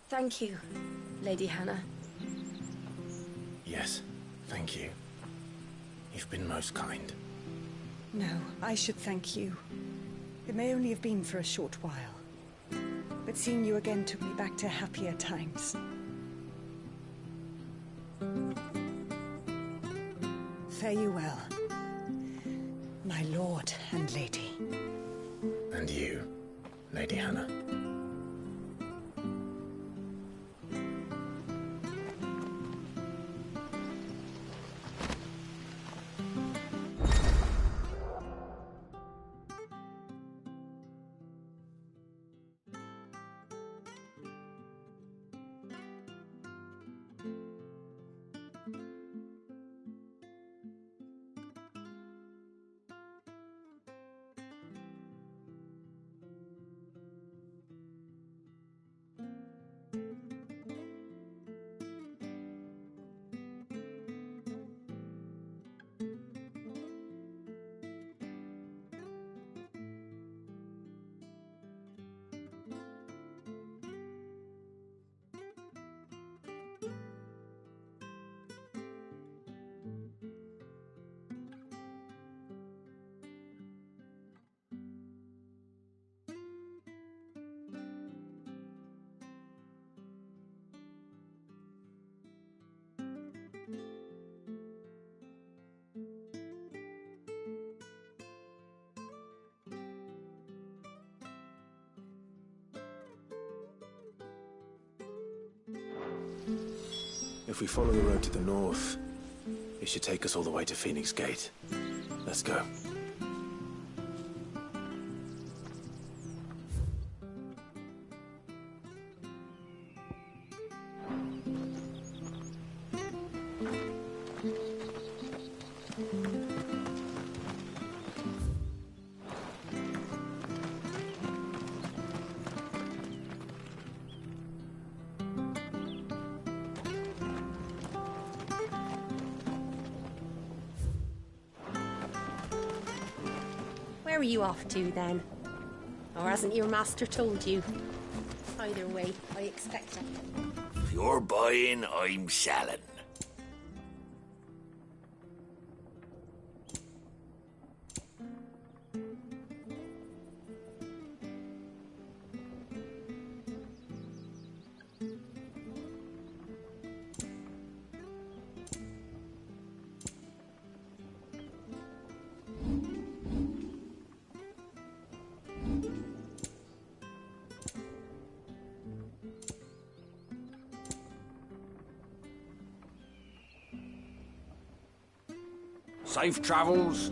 Thank you, Lady Hannah. Yes, thank you. You've been most kind. No, I should thank you. It may only have been for a short while, but seeing you again took me back to happier times. Fare you well, my lord and lady. And you, Lady Hannah. If we follow the road to the north, it should take us all the way to Phoenix Gate. Let's go. Where are you off to, then? Or hasn't your master told you? Either way, I expect it. If you're buying, I'm selling. Safe travels.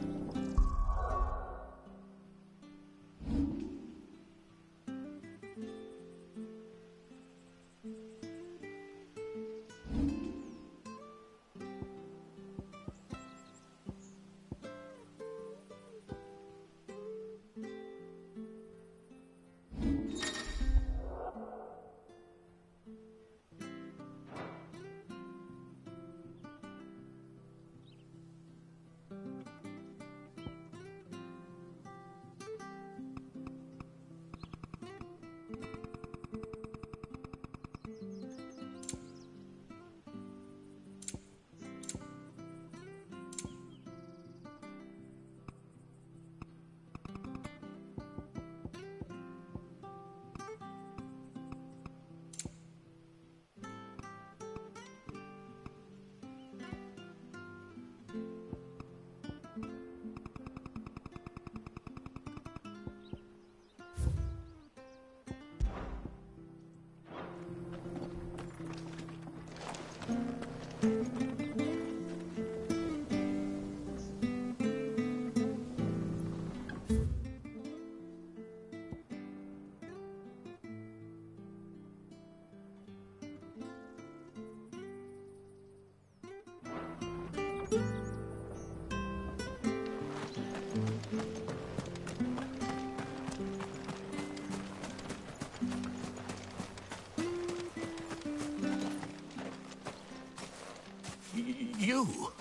You?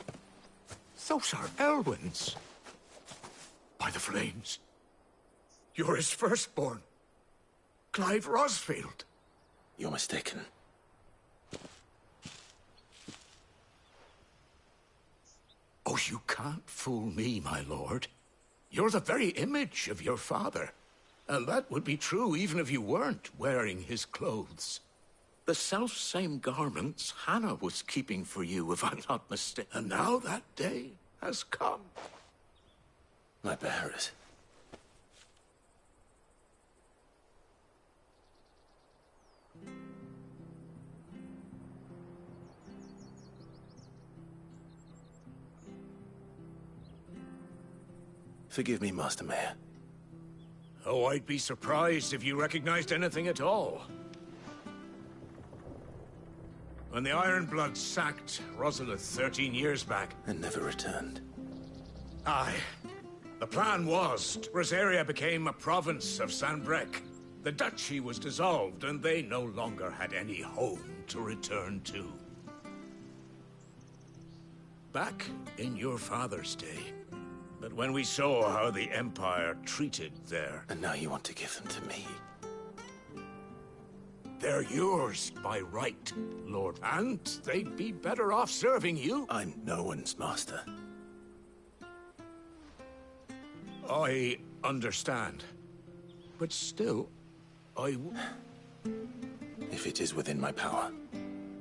Those are Elwyn's. By the flames. You're his firstborn. Clive Rosfield. You're mistaken. Oh, you can't fool me, my lord. You're the very image of your father. And that would be true even if you weren't wearing his clothes. The self-same garments Hannah was keeping for you, if I'm not mistaken. And now that day has come. I bear it. Forgive me, Master Mayor. Oh, I'd be surprised if you recognized anything at all. When the Ironbloods sacked Rosalith 13 years back... And never returned. Aye. The plan was, Rosaria became a province of Sanbreque. The duchy was dissolved, and they no longer had any home to return to. Back in your father's day. But when we saw how the Empire treated their... And now you want to give them to me? They're yours by right, Lord. And they'd be better off serving you. I'm no one's master. I understand. But still, If it is within my power.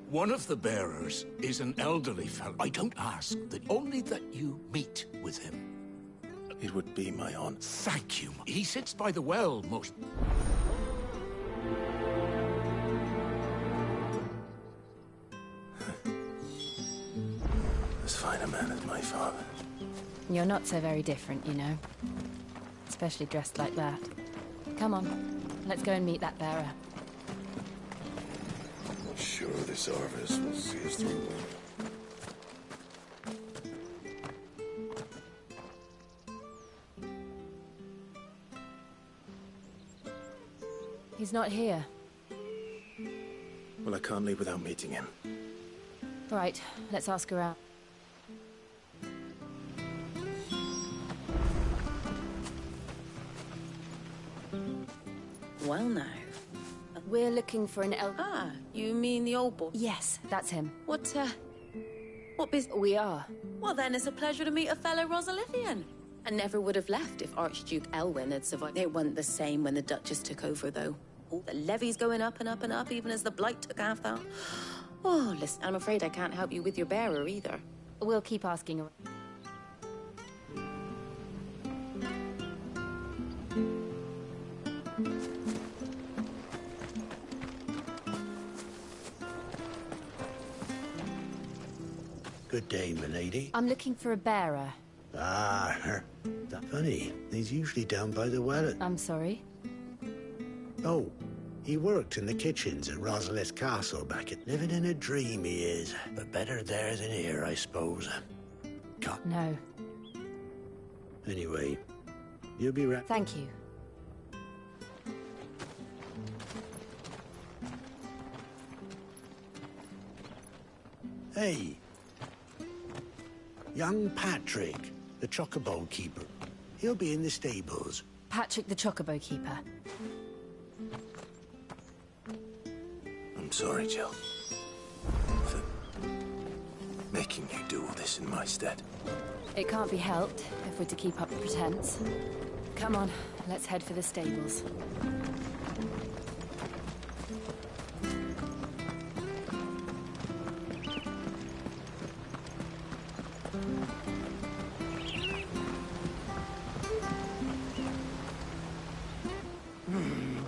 One of the bearers is an elderly fellow. I don't ask, only that you meet with him. It would be my honor. Thank you. He sits by the well most... as fine a man as my father. You're not so very different, you know. Especially dressed like that. Come on, let's go and meet that bearer. I'm sure this harvest will see us through. He's not here. Well, I can't leave without meeting him. Right, let's ask around. Well now. We're looking for an elf. Ah, you mean the old boy? Yes, that's him. What business? We are. Well then, it's a pleasure to meet a fellow Rosalithian. I never would have left if Archduke Elwyn had survived. It wasn't the same when the Duchess took over, though. All the levies going up and up and up, even as the Blight took half that. Oh, listen, I'm afraid I can't help you with your bearer either. We'll keep asking around. Good day, milady. I'm looking for a bearer. Ah, that's funny. He's usually down by the well. I'm sorry? Oh, he worked in the kitchens at Rosalith Castle back at... Living in a dream, he is. But better there than here, I suppose. No. Anyway, you'll be right... Thank you. Hey. Young Patrick, the chocobo keeper. He'll be in the stables. Patrick the chocobo keeper. I'm sorry, Jill. For making you do all this in my stead. It can't be helped if we're to keep up the pretense. Come on, let's head for the stables.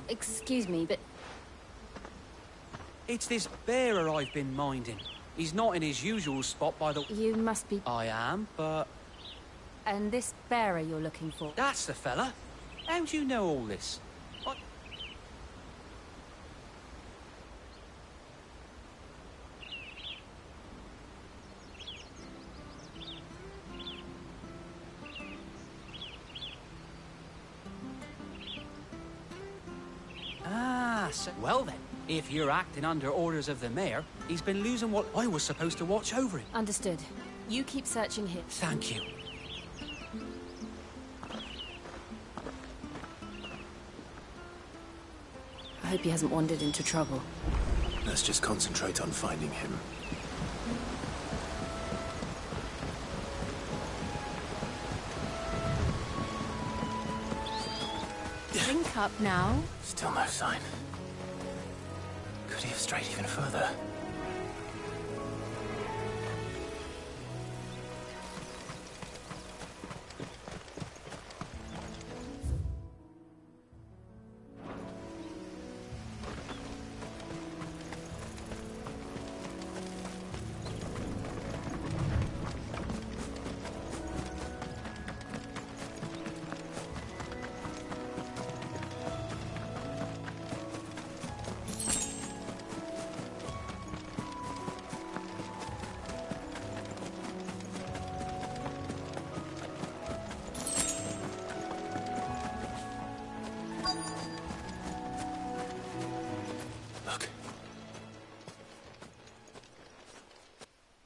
Excuse me, but... It's this bearer I've been minding. He's not in his usual spot by the... You must be... I am, but... And this bearer you're looking for? That's the fella. How do you know all this? Well then, if you're acting under orders of the mayor, he's been losing what I was supposed to watch over him. Understood. You keep searching here. Thank you. I hope he hasn't wandered into trouble. Let's just concentrate on finding him. Drink up now. Still no sign. Could he have strayed even further?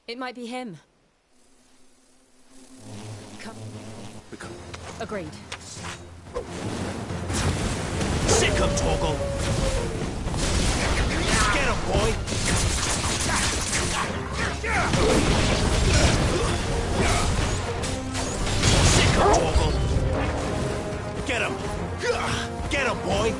It might be him. Come. We come. Agreed. Sick him, Torgal! Get him, boy! Sick him, Torgal! Get him! Get him, boy!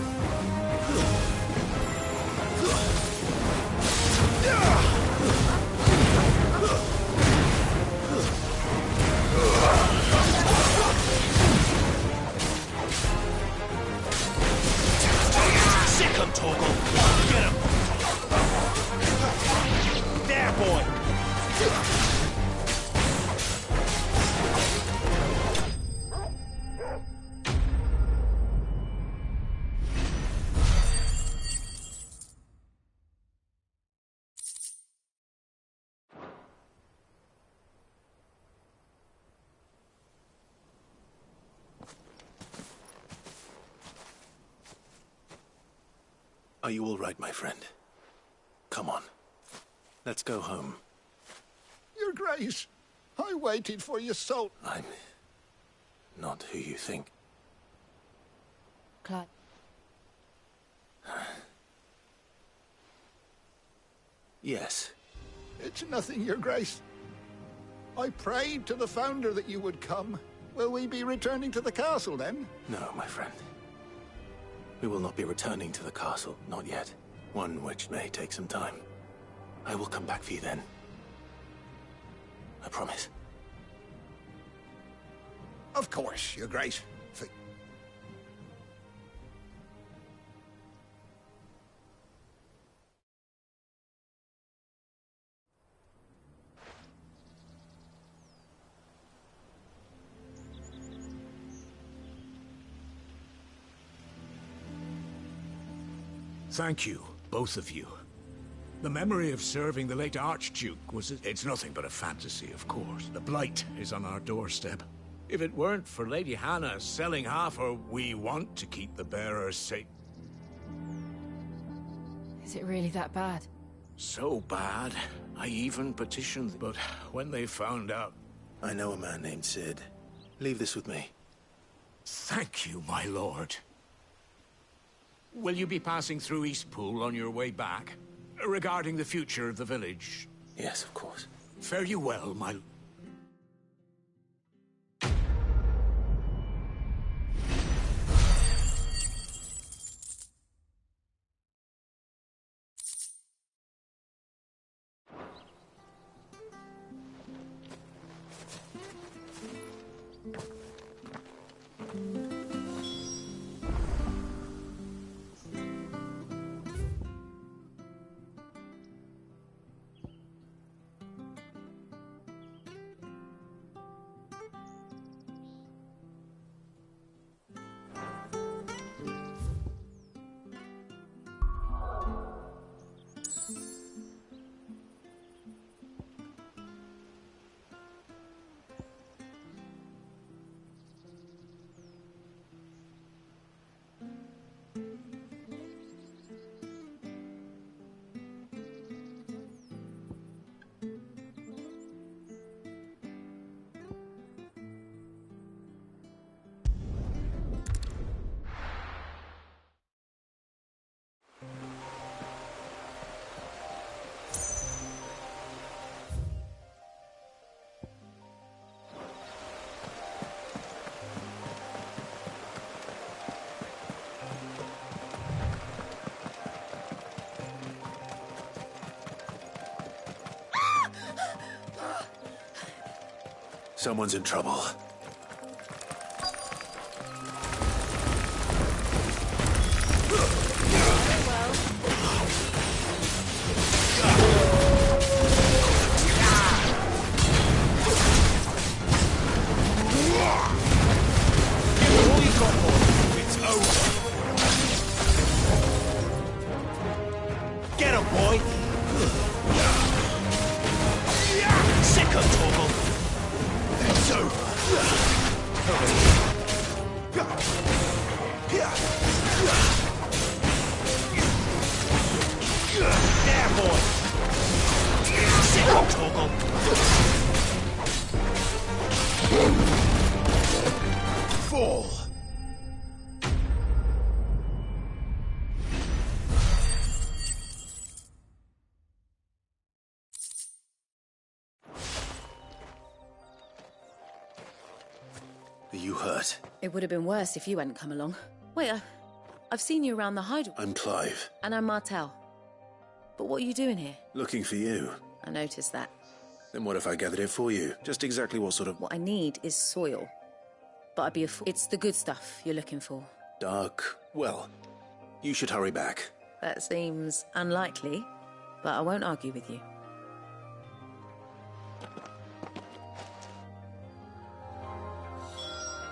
Sick him, Torgal! Get him! Are you all right, my friend? Come on. Let's go home. Your Grace, I waited for you so... I'm not who you think. Clive. Yes. It's nothing, Your Grace. I prayed to the Founder that you would come. Will we be returning to the castle, then? No, my friend. We will not be returning to the castle, not yet. One which may take some time. I will come back for you then. I promise. Of course, Your Grace. Thank you, both of you. The memory of serving the late Archduke was... It's nothing but a fantasy, of course. The Blight is on our doorstep. If it weren't for Lady Hannah selling half her, we want to keep the bearers safe. Is it really that bad? So bad, I even petitioned, but when they found out... I know a man named Sid. Leave this with me. Thank you, my lord. Will you be passing through Eastpool on your way back? Regarding the future of the village? Yes, of course. Fare you well, my... Someone's in trouble. It's over. Get him, boy! Sick of Torgal! It's over. There, boy! Sick of Torgal! Fall! Are you hurt? It would have been worse if you hadn't come along. Wait, I've seen you around the hideaway. I'm Clive. And I'm Martel. But what are you doing here? Looking for you. I noticed that. Then what if I gathered it for you? Just exactly what sort of... What I need is soil. But I'd be a fool. It's the good stuff you're looking for. Dark. Well, you should hurry back. That seems unlikely, but I won't argue with you.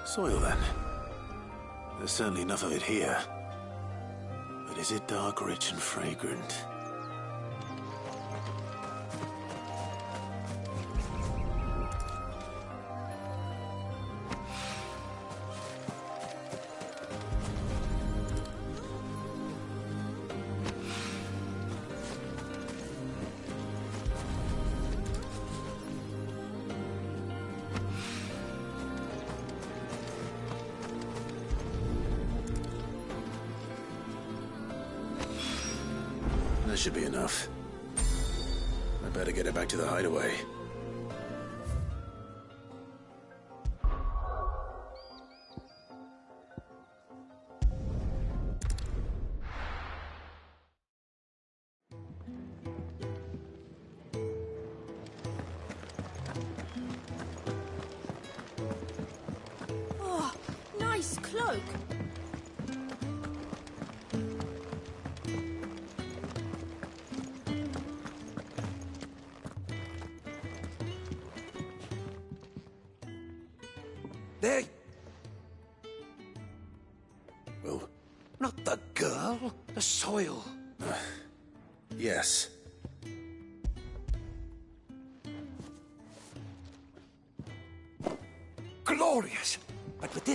Soil, then. There's certainly enough of it here. But is it dark, rich, and fragrant? should be enough. I better get it back to the hideaway. Oh, nice cloak. There. Well, Not the girl, the soil. yes. Glorious. But with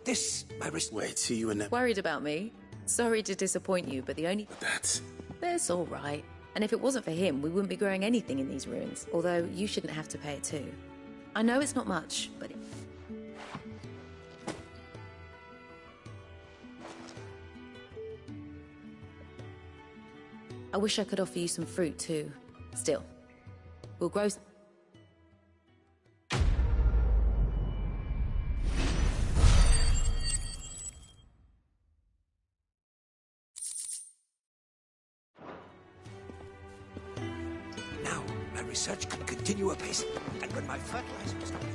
this, my wrist. Wait, see you in that. Worried about me? Sorry to disappoint you, but the only... That's... That's all right. And if it wasn't for him, we wouldn't be growing anything in these ruins. Although, you shouldn't have to pay it too. I know it's not much, but... I wish I could offer you some fruit too. Still, we'll grow... Now, my research can continue apace. And when my fertilizer is complete...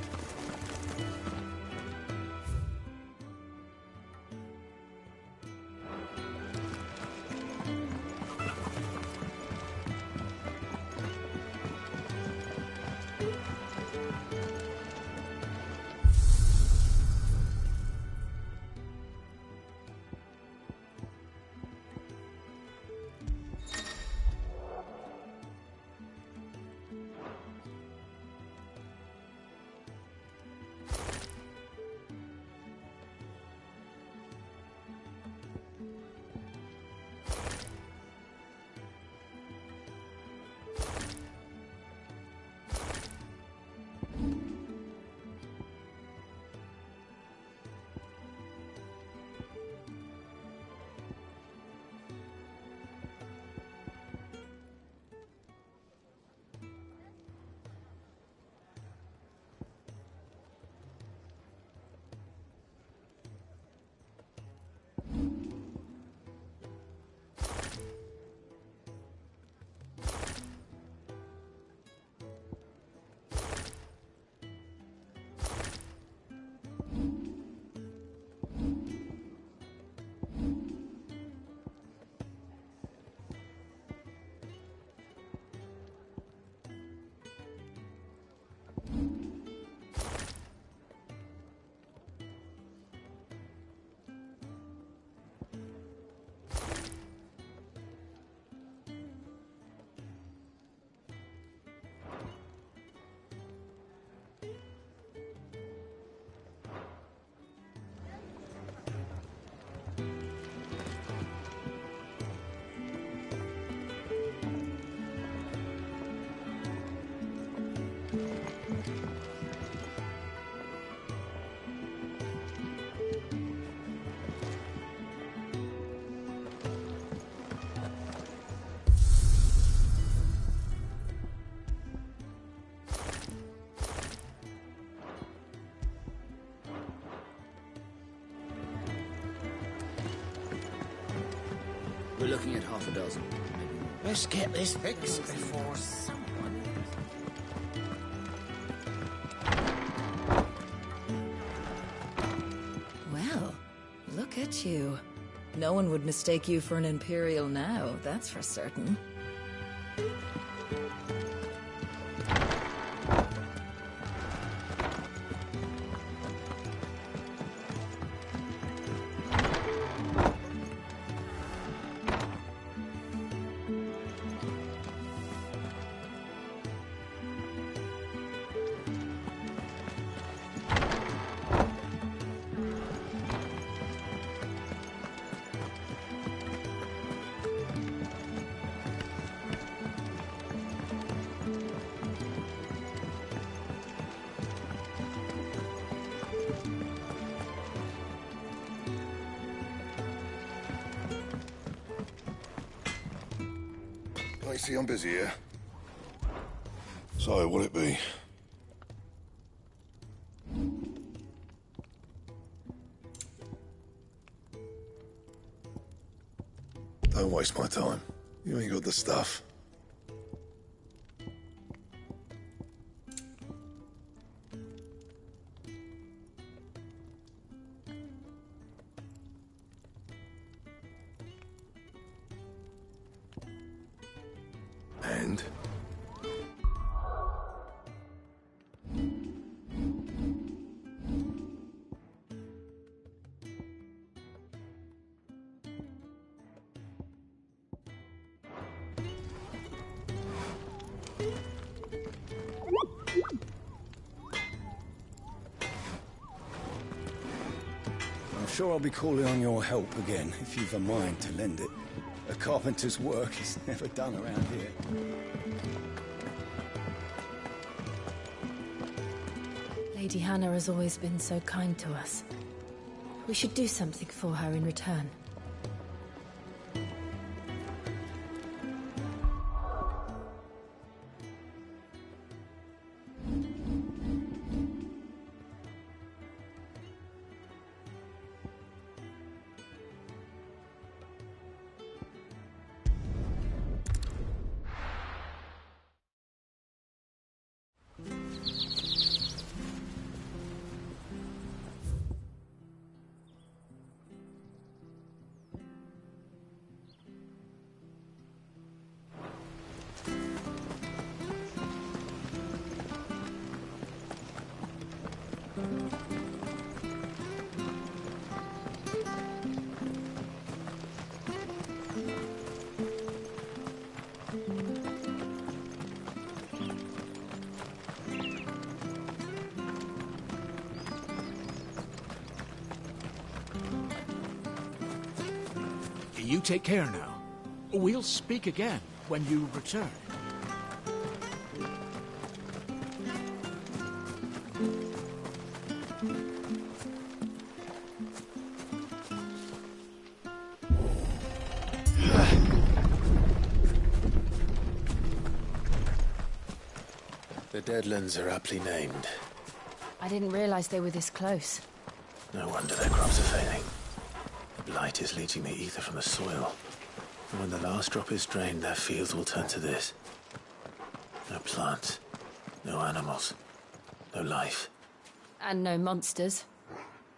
We're looking at half a dozen. Let's get this fixed before someone... Well, look at you. No one would mistake you for an Imperial now, that's for certain. See, I'm busy here. So, what'll it be? Don't waste my time. You ain't got the stuff. And? I'm sure I'll be calling on your help again, if you've a mind to lend it. A carpenter's work is never done around here. Lady Hannah has always been so kind to us. We should do something for her in return. You take care now. We'll speak again when you return. The Deadlands are aptly named. I didn't realize they were this close. No wonder their crops are failing. The blight is leaching the ether from the soil. And when the last drop is drained, their fields will turn to this. No plants, no animals, no life. And no monsters.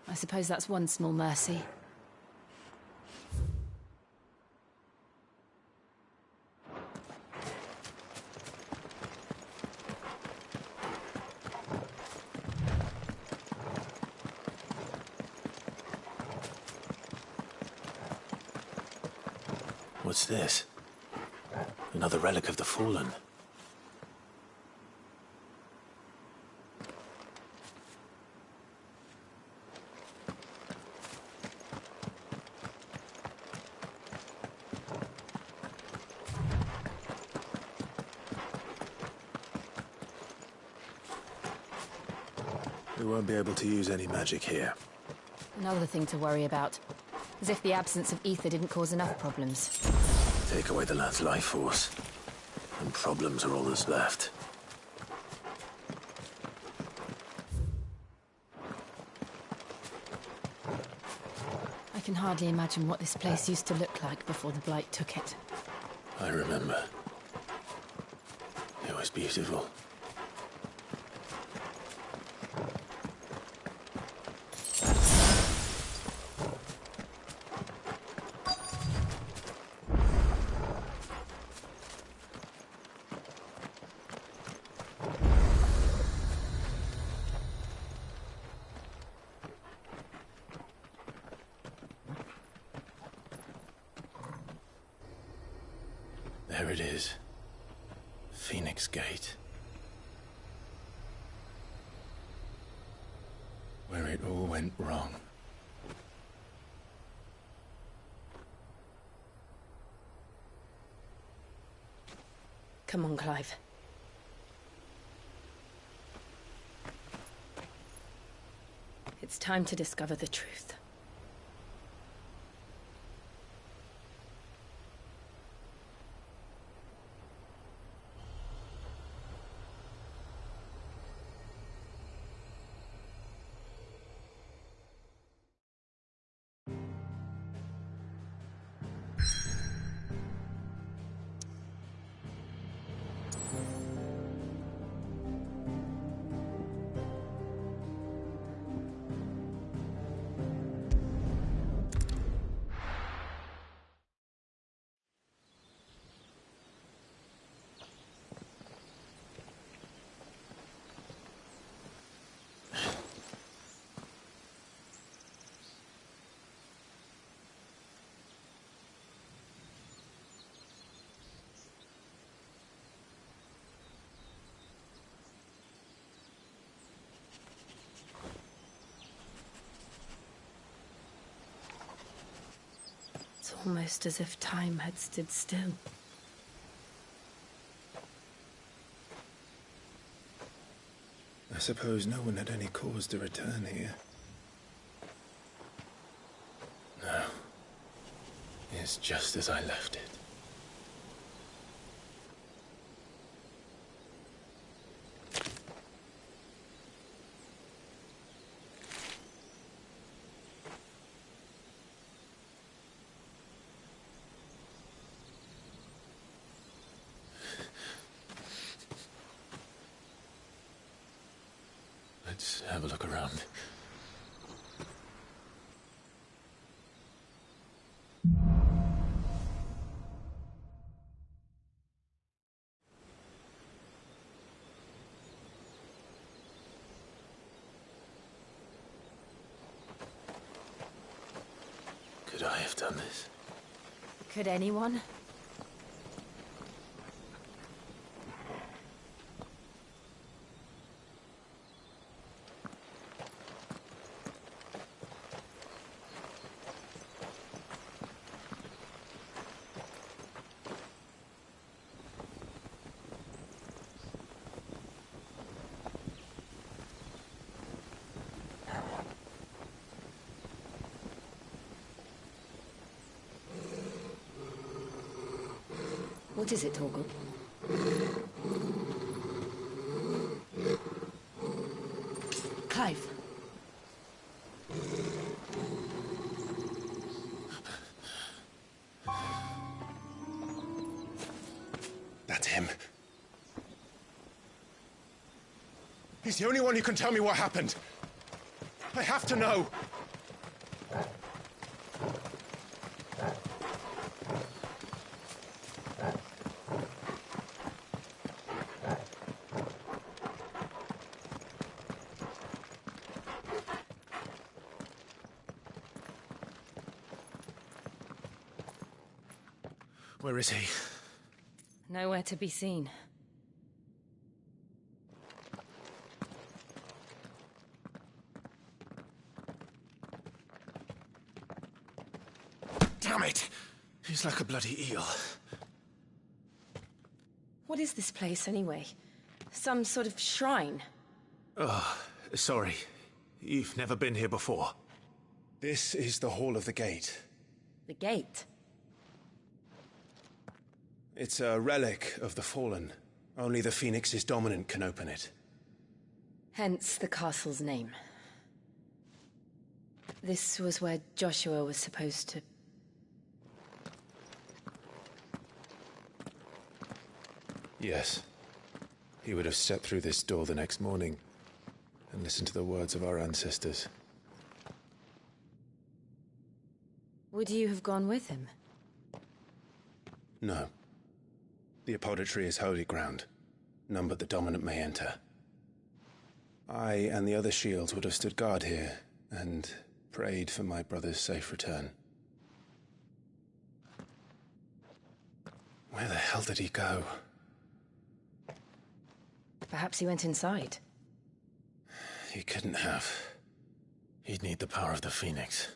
I suppose that's one small mercy. What's this? Another relic of the Fallen. We won't be able to use any magic here. Another thing to worry about. As if the absence of ether didn't cause enough problems. Take away the lad's life force, and problems are all that's left. I can hardly imagine what this place used to look like before the Blight took it. I remember. It was beautiful. There it is. Phoenix Gate. Where it all went wrong. Come on, Clive. It's time to discover the truth. Almost as if time had stood still. I suppose no one had any cause to return here. No. It's just as I left it. Let's have a look around. Could I have done this? Could anyone? What is it, Torgal? Clive. That's him. He's the only one who can tell me what happened. I have to know. Where is he? Nowhere to be seen. Damn it! He's like a bloody eel. What is this place, anyway? Some sort of shrine? Oh, sorry. You've never been here before. This is the Hall of the Gate. The gate? It's a relic of the Fallen. Only the Phoenix's dominant can open it. Hence the castle's name. This was where Joshua was supposed to... Yes. He would have stepped through this door the next morning and listened to the words of our ancestors. Would you have gone with him? No. The Apodatory is holy ground. None but the dominant may enter. I and the other shields would have stood guard here and prayed for my brother's safe return. Where the hell did he go? Perhaps he went inside. He couldn't have. He'd need the power of the Phoenix.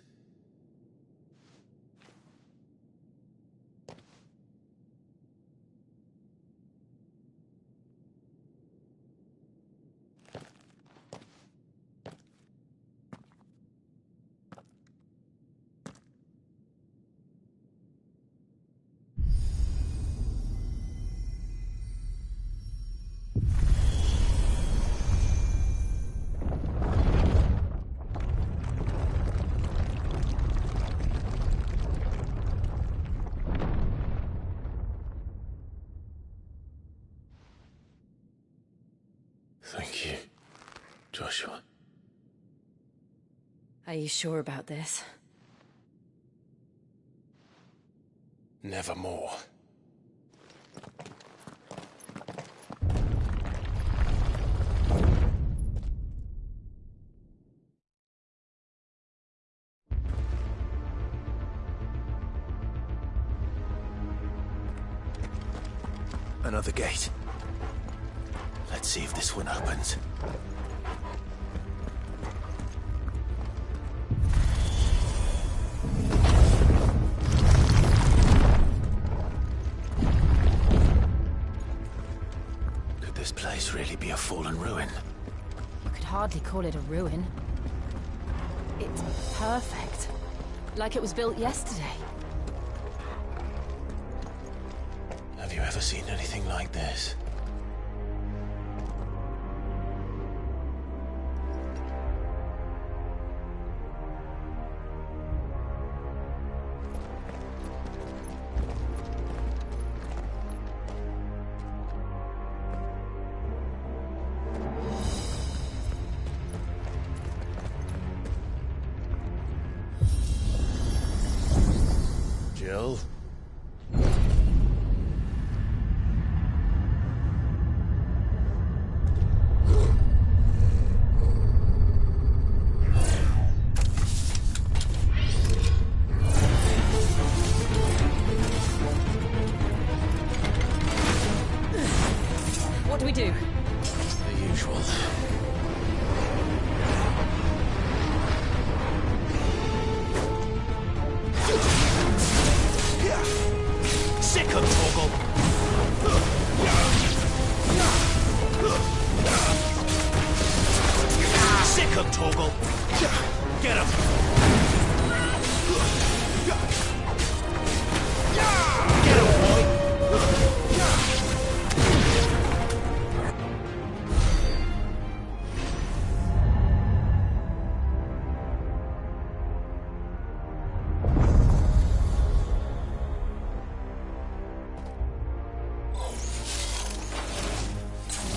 Thank you, Joshua. Are you sure about this? Nevermore. Another gate. Let's see if this one opens. Could this place really be a fallen ruin? You could hardly call it a ruin. It's perfect. Like it was built yesterday. Have you ever seen anything like this? Jill? What do we do? The usual. Sick of Torgal! Sick of Torgal! Get him! Get him, boy!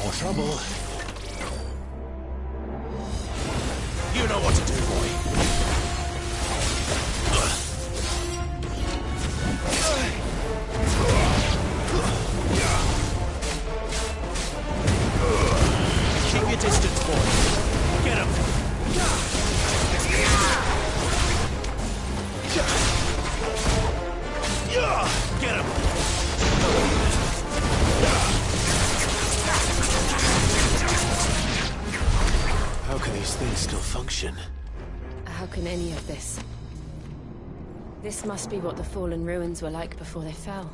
More trouble. You know what to do, boy. Keep your distance, boy. Get him. Get him. How can these things still function? How can any of this? This must be what the fallen ruins were like before they fell.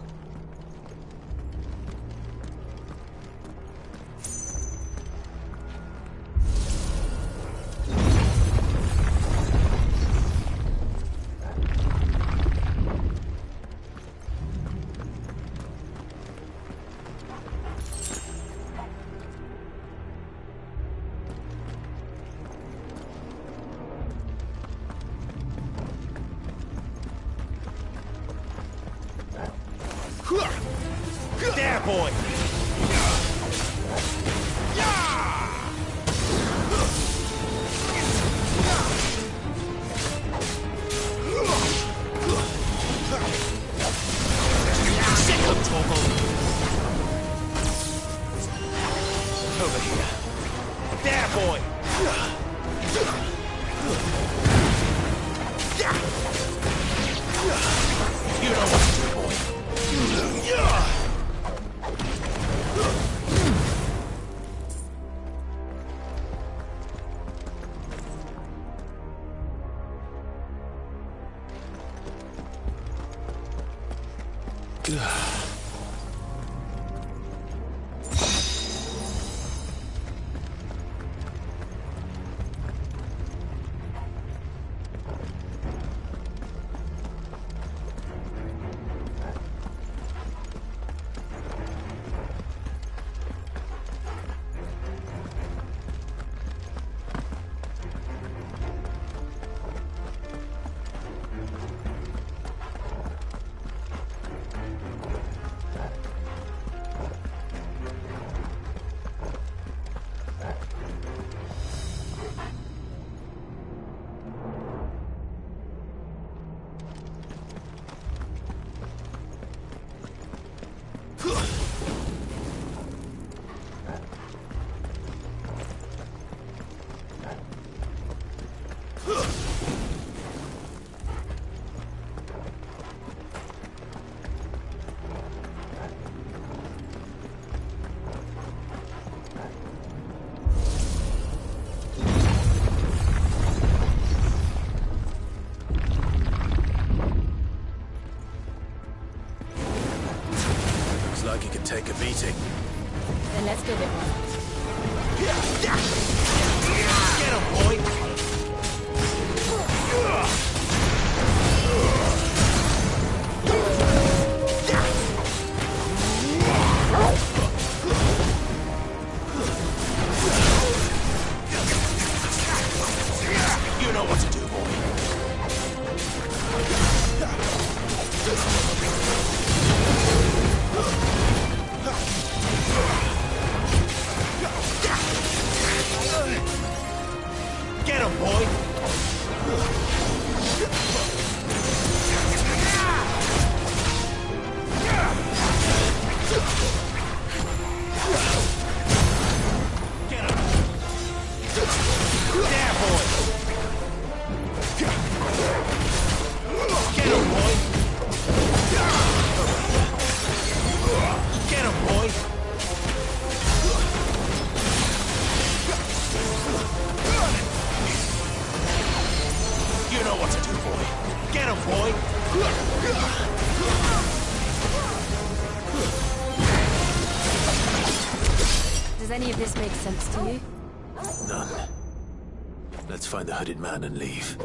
There, boy! Sick of Torgal! Over here. There, boy! You know what to do, boy. Looks like he could take a beating. Then Then let's give it one. Get him, boy! You know what to do, boy. Get him, boy! Get him! There, boy! Get him, boy! Get him, boy! You know what to do, boy. Get him, boy! Does any of this make sense to you? None. Let's find the hooded man and leave.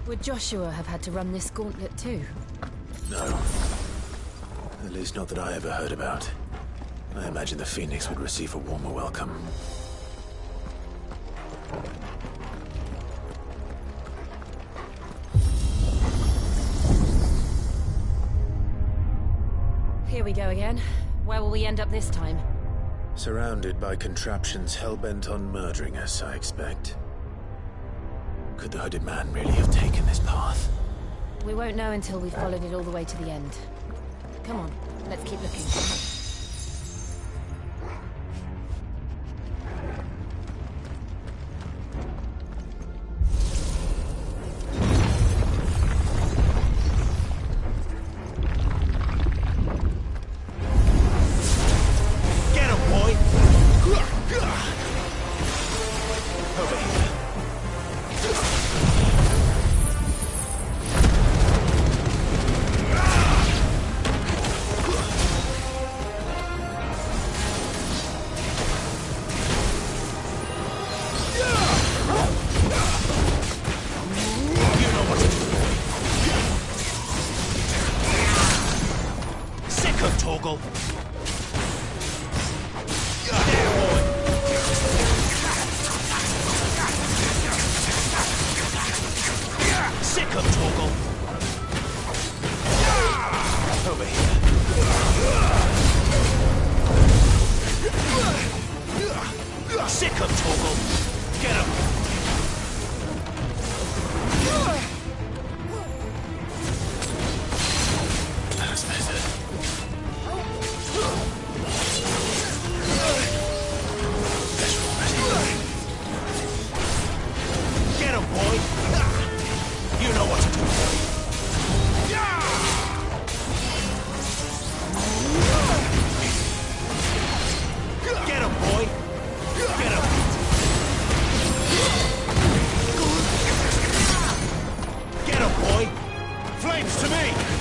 Would Joshua have had to run this gauntlet too? No. At least not that I ever heard about. I imagine the Phoenix would receive a warmer welcome. Here we go again. Where will we end up this time? Surrounded by contraptions hell-bent on murdering us, I expect. Could the hooded man really have taken this path? We won't know until we've followed it all the way to the end. Come on, let's keep looking. Torgal. Sick of Torgal. Over here. Sick of Torgal. Get him. That's better. Get him, boy. You know what to do. Get him, boy. Get him. Get him, boy. Flames to me.